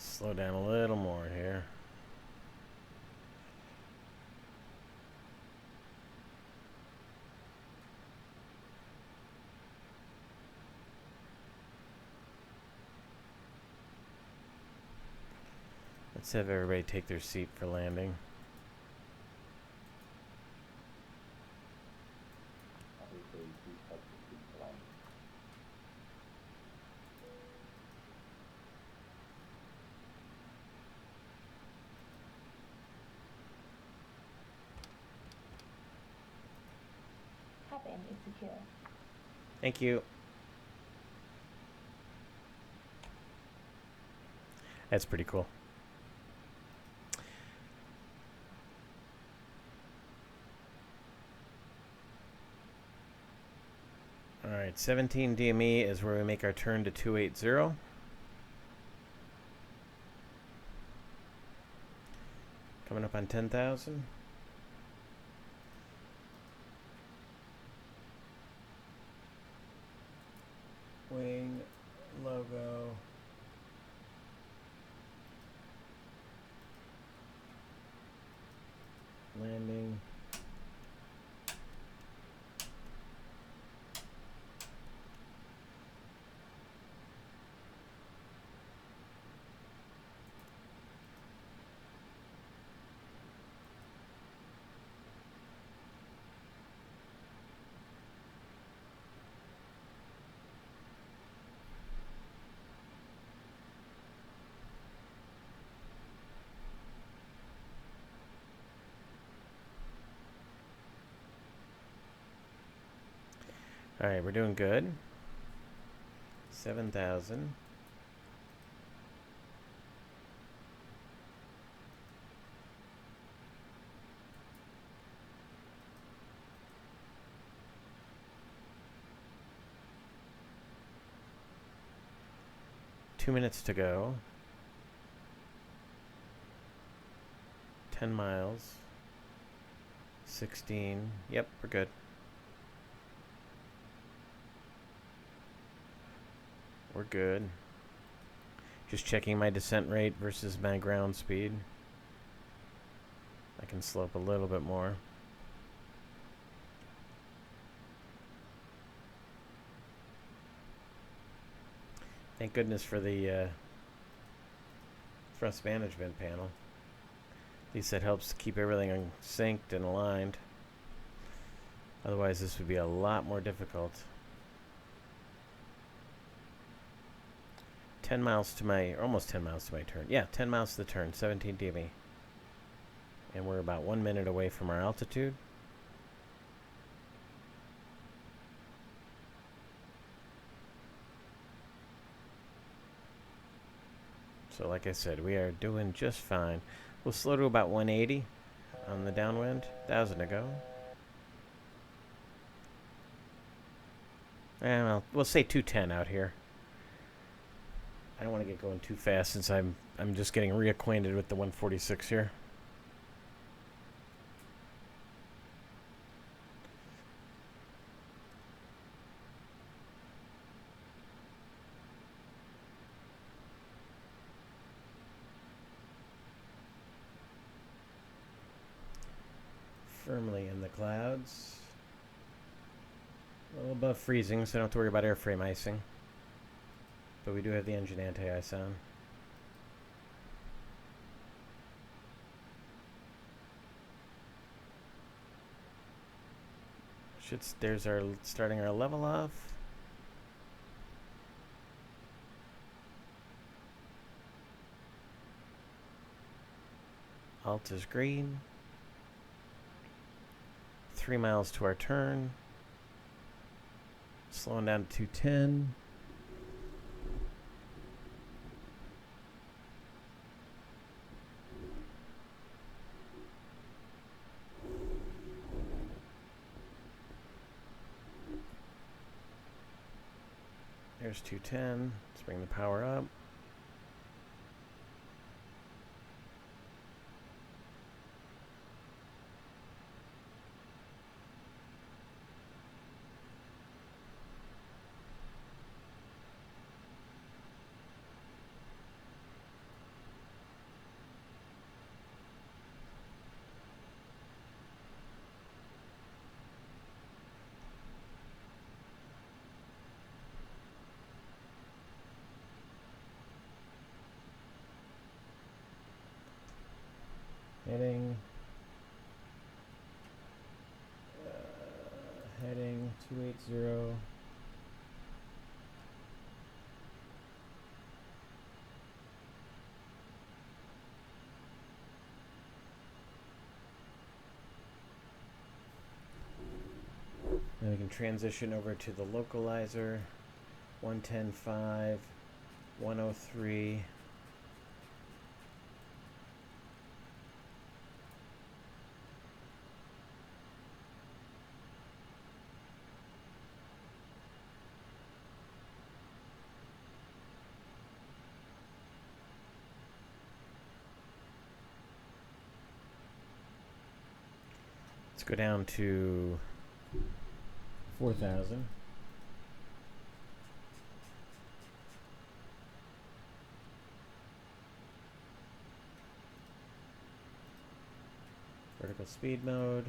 Slow down a little more here. Let's have everybody take their seat for landing. Livery, please take your seat for landing. Cabin is secure. Thank you. That's pretty cool. Alright, 17 DME is where we make our turn to 280. Coming up on 10,000. Wing, logo. Landing. Alright, we're doing good. 7,000. Two minutes to go. 10 miles. 16. Yep, we're good. We're good. Just checking my descent rate versus my ground speed. I can slope a little bit more. Thank goodness for the thrust management panel. At least that helps keep everything synced and aligned. Otherwise, this would be a lot more difficult. 10 miles to my, almost 10 miles to my turn. Yeah, 10 miles to the turn, 17 dB. And we're about 1 minute away from our altitude. So like I said, we are doing just fine. We'll slow to about 180 on the downwind. 1,000 to go. And well, we'll say 210 out here. I don't want to get going too fast since I'm just getting reacquainted with the 146 here. Firmly in the clouds. A little above freezing, so I don't have to worry about airframe icing. But we do have the engine anti-ice on. There's our starting our level off. Alt is green. 3 miles to our turn. Slowing down to 210. There's 210. Let's bring the power up. Heading. Heading 280. Then we can transition over to the localizer. 110.5, 103. Let's go down to 4,000. Vertical speed mode.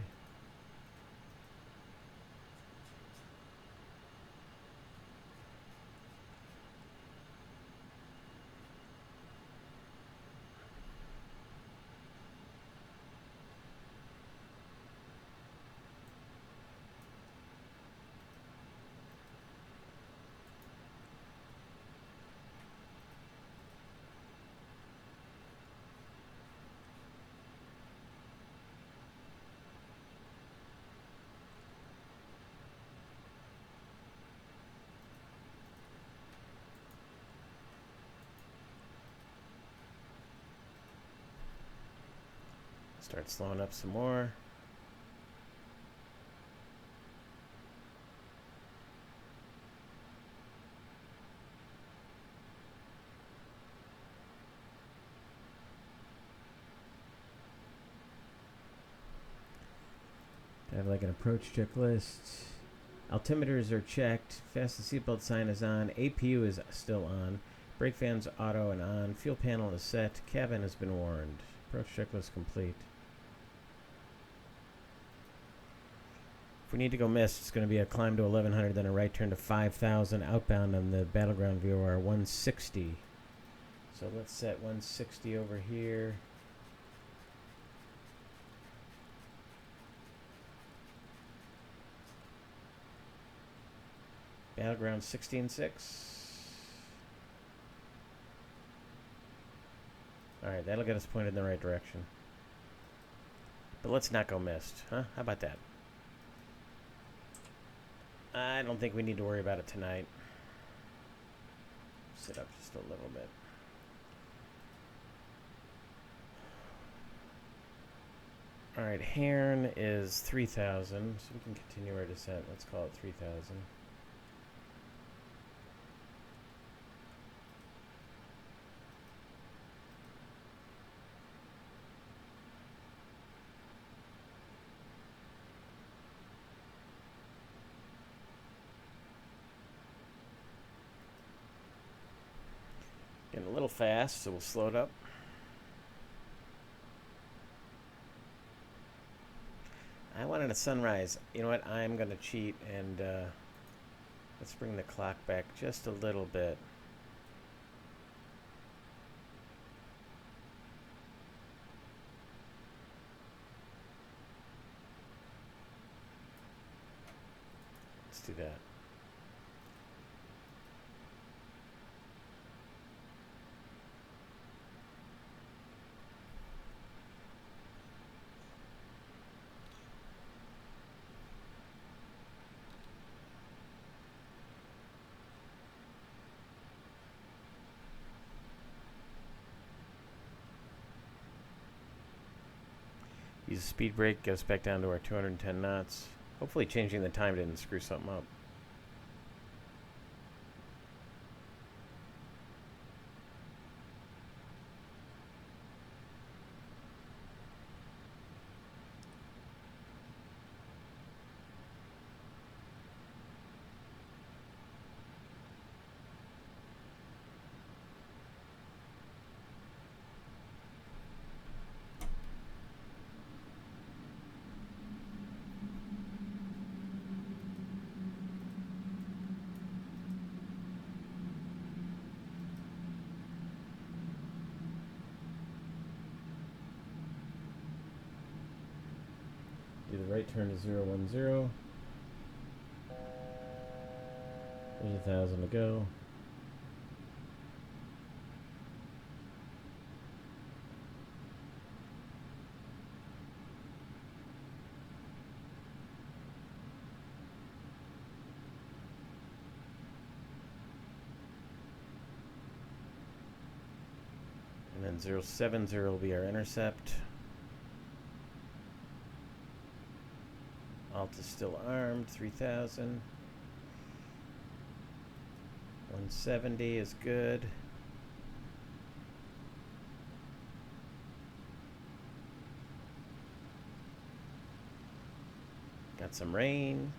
Start slowing up some more. I have like an approach checklist. Altimeters are checked. Fasten seatbelt sign is on. APU is still on. Brake fans auto and on. Fuel panel is set. Cabin has been warned. Approach checklist complete. If we need to go missed, it's going to be a climb to 1100, then a right turn to 5000 outbound on the Battleground VOR 160. So let's set 160 over here. Battleground 16.6. Alright, that'll get us pointed in the right direction. But let's not go missed, huh? How about that? I don't think we need to worry about it tonight. Sit up just a little bit. Alright, Hearn is 3,000, so we can continue our descent. Let's call it 3,000. Getting a little fast, so we'll slow it up. I wanted a sunrise. You know what? I'm going to cheat and let's bring the clock back just a little bit. Let's do that. Use a speed brake, get us back down to our 210 knots. Hopefully changing the time didn't screw something up. right turn to 010. There's 1,000 to go. And then 070 will be our intercept. Alt is still armed, 3,000. 170 is good. Got some rain.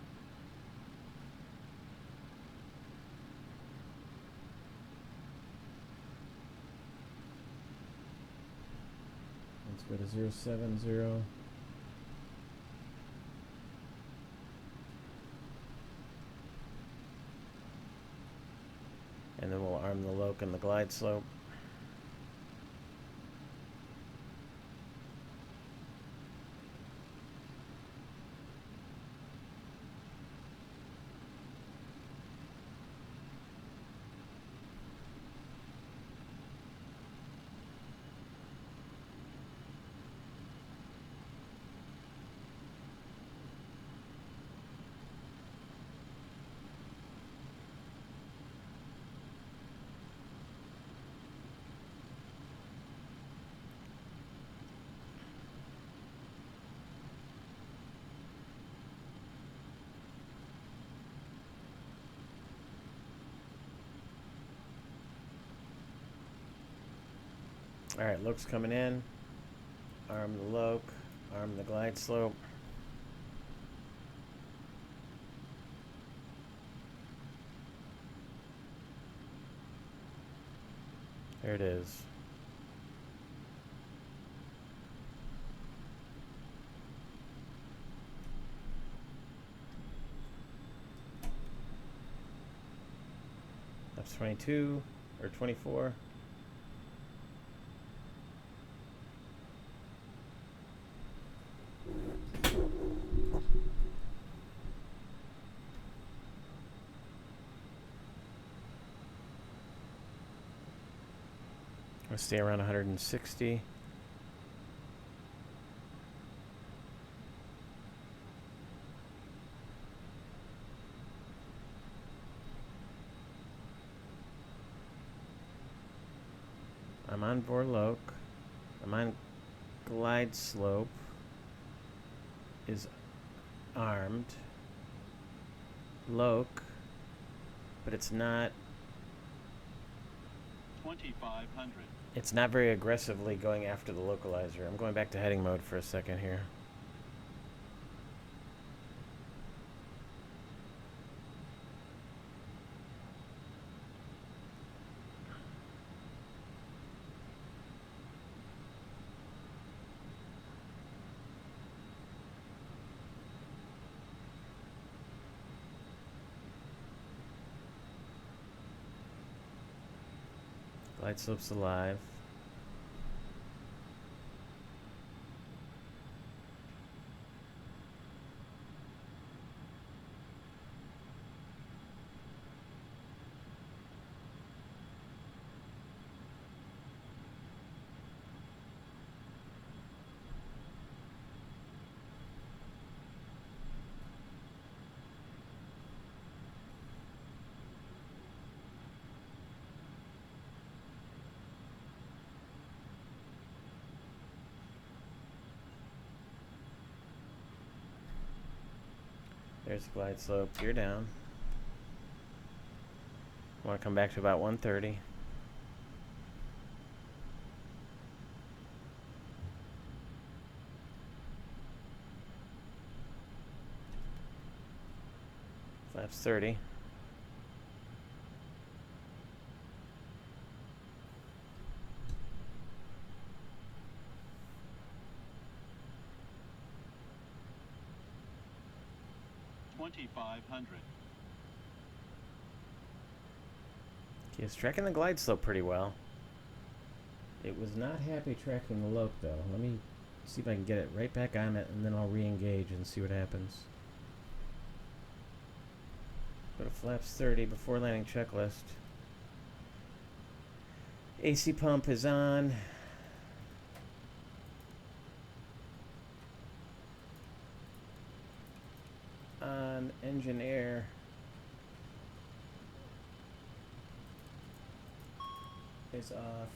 Let's go to 070. And then we'll arm the loc and the glide slope. Alright, loc's coming in. Arm the loc, arm the glide slope. There it is. That's 22 or 24. I'll stay around 160. I'm on board loc. I'm on glide slope. Is armed. Loc, but it's not. 2,500. It's not very aggressively going after the localizer. I'm going back to heading mode for a second here. Glide slope's alive. There's the glide slope. You're down. Want to come back to about 130. Flaps 30. $2,500. Okay, it's tracking the glide slope pretty well. It was not happy tracking the loc though. Let me See if I can get it right back on it, and then I'll re-engage and see what happens. Go to flaps 30 before landing checklist. AC pump is on. On engine air. Is off.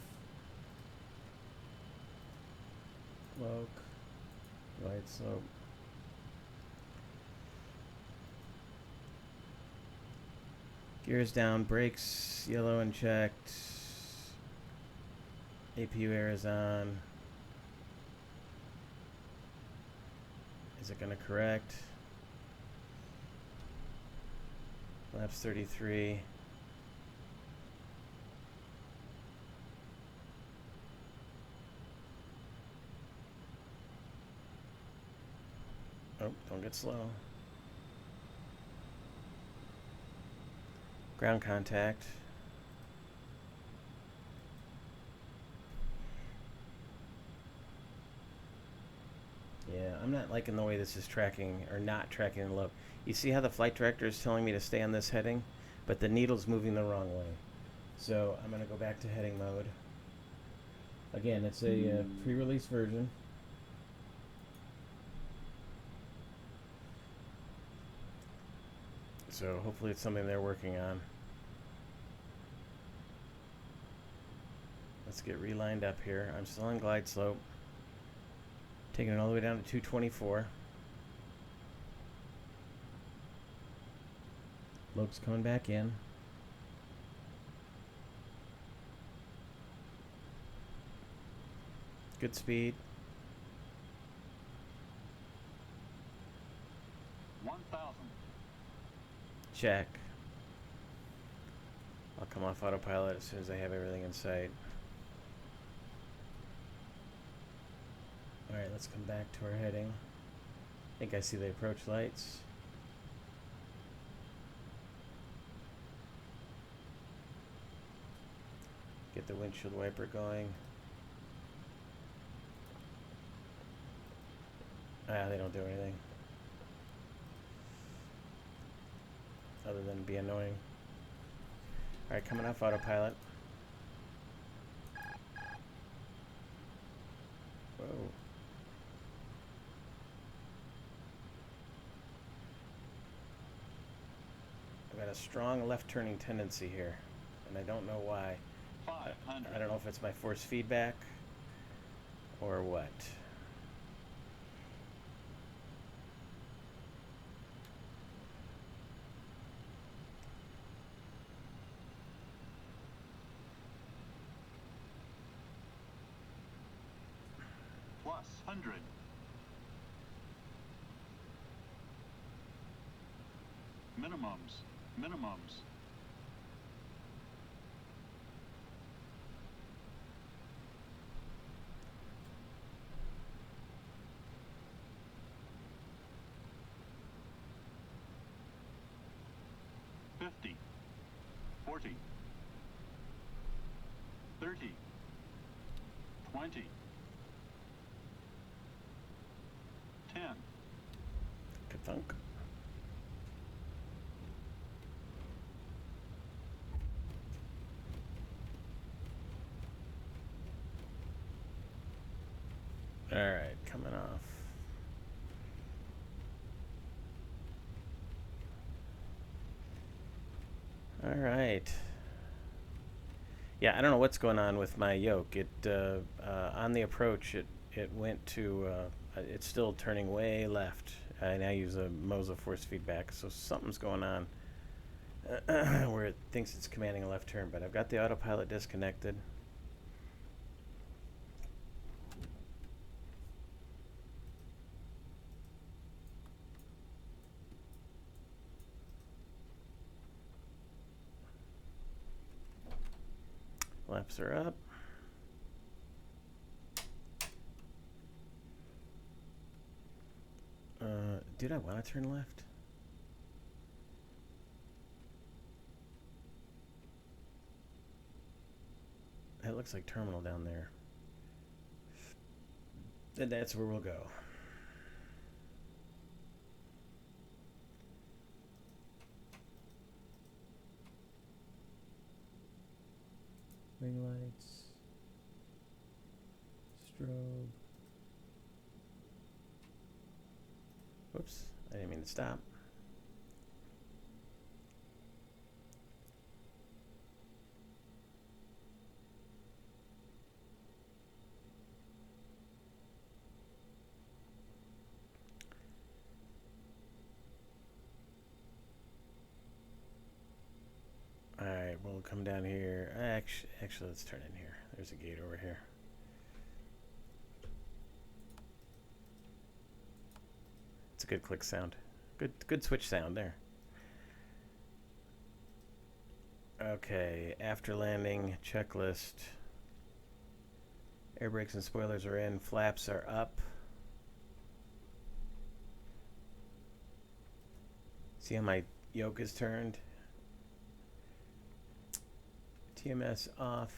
Cloak. Glide slope. Gears down, brakes yellow and checked. APU air is on. Is it going to correct? Flaps 33. Oh, don't get slow. Ground contact. Yeah, I'm not liking the way this is tracking, or not tracking the low. You see how the flight director is telling me to stay on this heading, but the needle's moving the wrong way. So I'm going to go back to heading mode. Again, it's a pre-release version. So hopefully it's something they're working on. Let's get relined up here. I'm still on glide slope. Taking it all the way down to 224. Lope's coming back in. Good speed. 1,000. Check. I'll come off autopilot as soon as I have everything in sight. Alright, let's come back to our heading. I think I see the approach lights. Get the windshield wiper going. Ah, they don't do anything. Other than be annoying. Alright, coming off autopilot. Whoa. I've got a strong left turning tendency here, and I don't know why. I don't know if it's my force feedback or what. Plus 100. Minimums. 50, 40, 30, 20, 10. Ka-thunk. Alright, coming off. Alright. Yeah, I don't know what's going on with my yoke. It on the approach, it went to, it's still turning way left. I now use a Moza force feedback, so something's going on where it thinks it's commanding a left turn, but I've got the autopilot disconnected. Flaps are up. Did I want to turn left? That looks like terminal down there. then that's where we'll go. Wing lights, strobe. Whoops, I didn't mean to stop. Alright, we'll come down here. Actually, let's turn in here. There's a gate over here. It's a good click sound. Good switch sound there. Okay, after landing checklist. Air brakes and spoilers are in. Flaps are up. See how my yoke is turned? TMS off.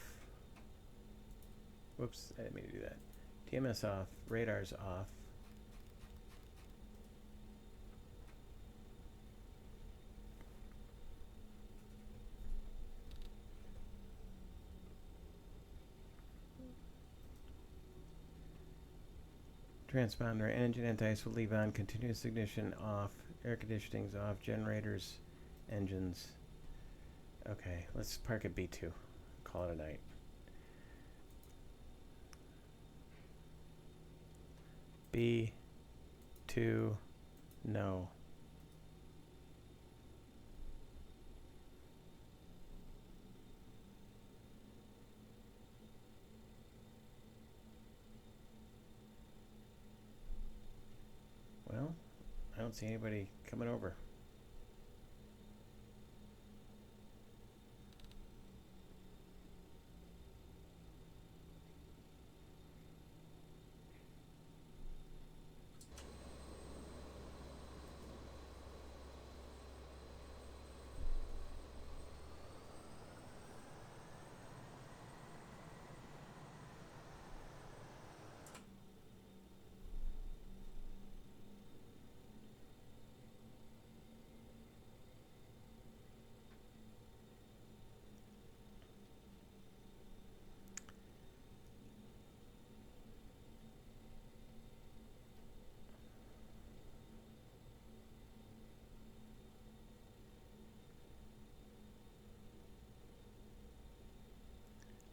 Whoops, I didn't mean to do that. TMS off. Radar's off. Transponder, engine anti-ice will leave on, continuous ignition off, air conditioning's off, generators, engines. Okay, let's park at B2. Call it a night. B2, no. Well, I don't see anybody coming over.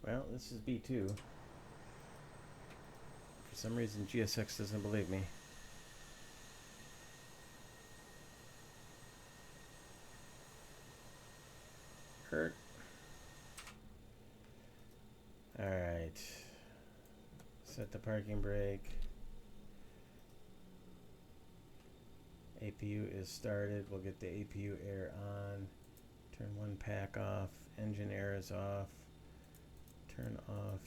Well, this is B2. For some reason, GSX doesn't believe me. Hurt. Alright. Set the parking brake. APU is started. We'll get the APU air on. Turn one pack off. Engine air is off. Turn off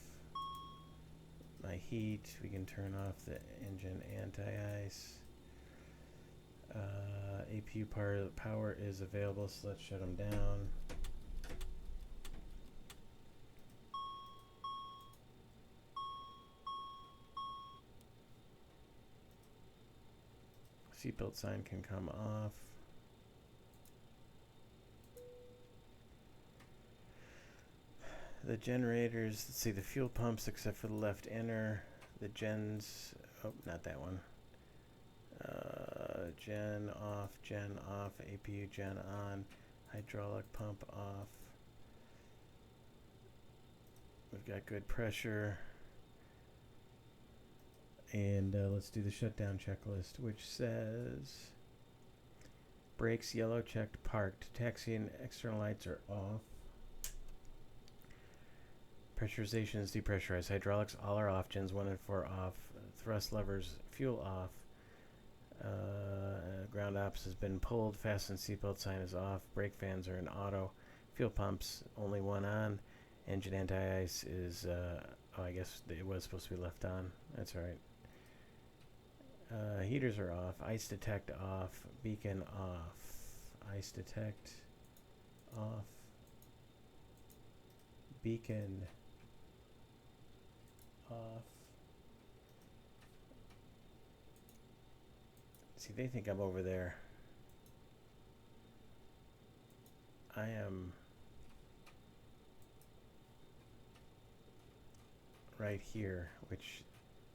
my heat. We can turn off the engine anti-ice. APU power is available, so let's shut them down. Seatbelt sign can come off. The generators, let's see, the fuel pumps except for the left inner, the gens, oh, not that one. Gen off, APU gen on, hydraulic pump off. We've got good pressure. And let's do the shutdown checklist, which says brakes yellow checked parked, taxi and external lights are off. Pressurization is depressurized. Hydraulics all are off. Gens 1 and 4 off. Thrust levers, fuel off. Ground ops has been pulled. Fasten seatbelt sign is off. Brake fans are in auto. Fuel pumps, only one on. Engine anti-ice is, oh, I guess it was supposed to be left on. That's all right. Heaters are off. Ice detect off. Beacon off. Ice detect off. Beacon off. See, they think I'm over there. I am right here, which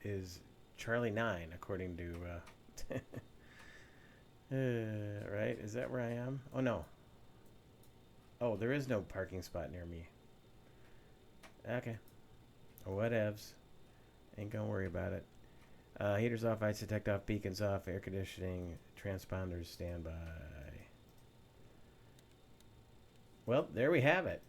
is Charlie 9, according to... right? Is that where I am? Oh, no. Oh, there is no parking spot near me. Okay. Whatevs. Ain't gonna worry about it. Heaters off, ice detect off, beacons off, air conditioning, transponders standby. Well, there we have it.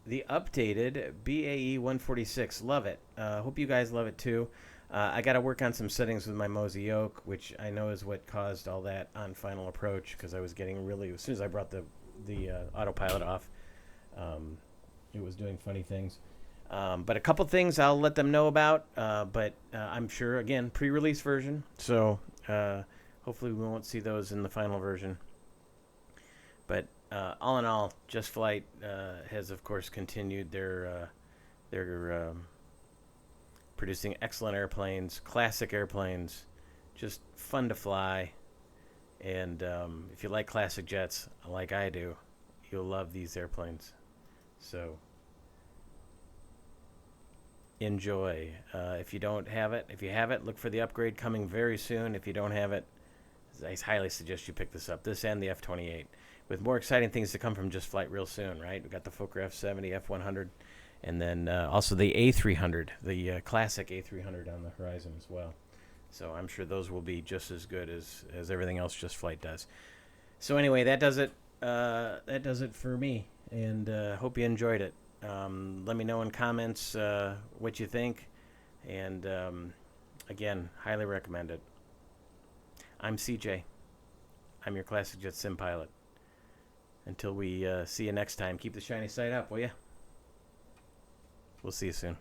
The updated BAe146. Love it. Hope you guys love it too. I got to work on some settings with my Mosey yoke, which I know is what caused all that on final approach, because I was getting really, as soon as I brought the autopilot off, it was doing funny things. But a couple things I'll let them know about, but I'm sure, again, pre-release version, so hopefully we won't see those in the final version. But all in all, JustFlight has, of course, continued their producing excellent airplanes, classic airplanes, just fun to fly. And if you like classic jets, like I do, you'll love these airplanes. So enjoy. If you don't have it, if you have it, look for the upgrade coming very soon. If you don't have it, I highly suggest you pick this up. This and the F-28. With more exciting things to come from JustFlight real soon, right? We've got the Fokker F-70, F-100, and then also the A300, the classic A300 on the horizon as well. So I'm sure those will be just as good as everything else JustFlight does. So anyway, that does it. That does it for me, and hope you enjoyed it. Let me know in comments what you think, and again, highly recommend it. I'm CJ. I'm your Classic Jet Sim pilot. Until we see you next time, keep the shiny side up, will ya? We'll see you soon.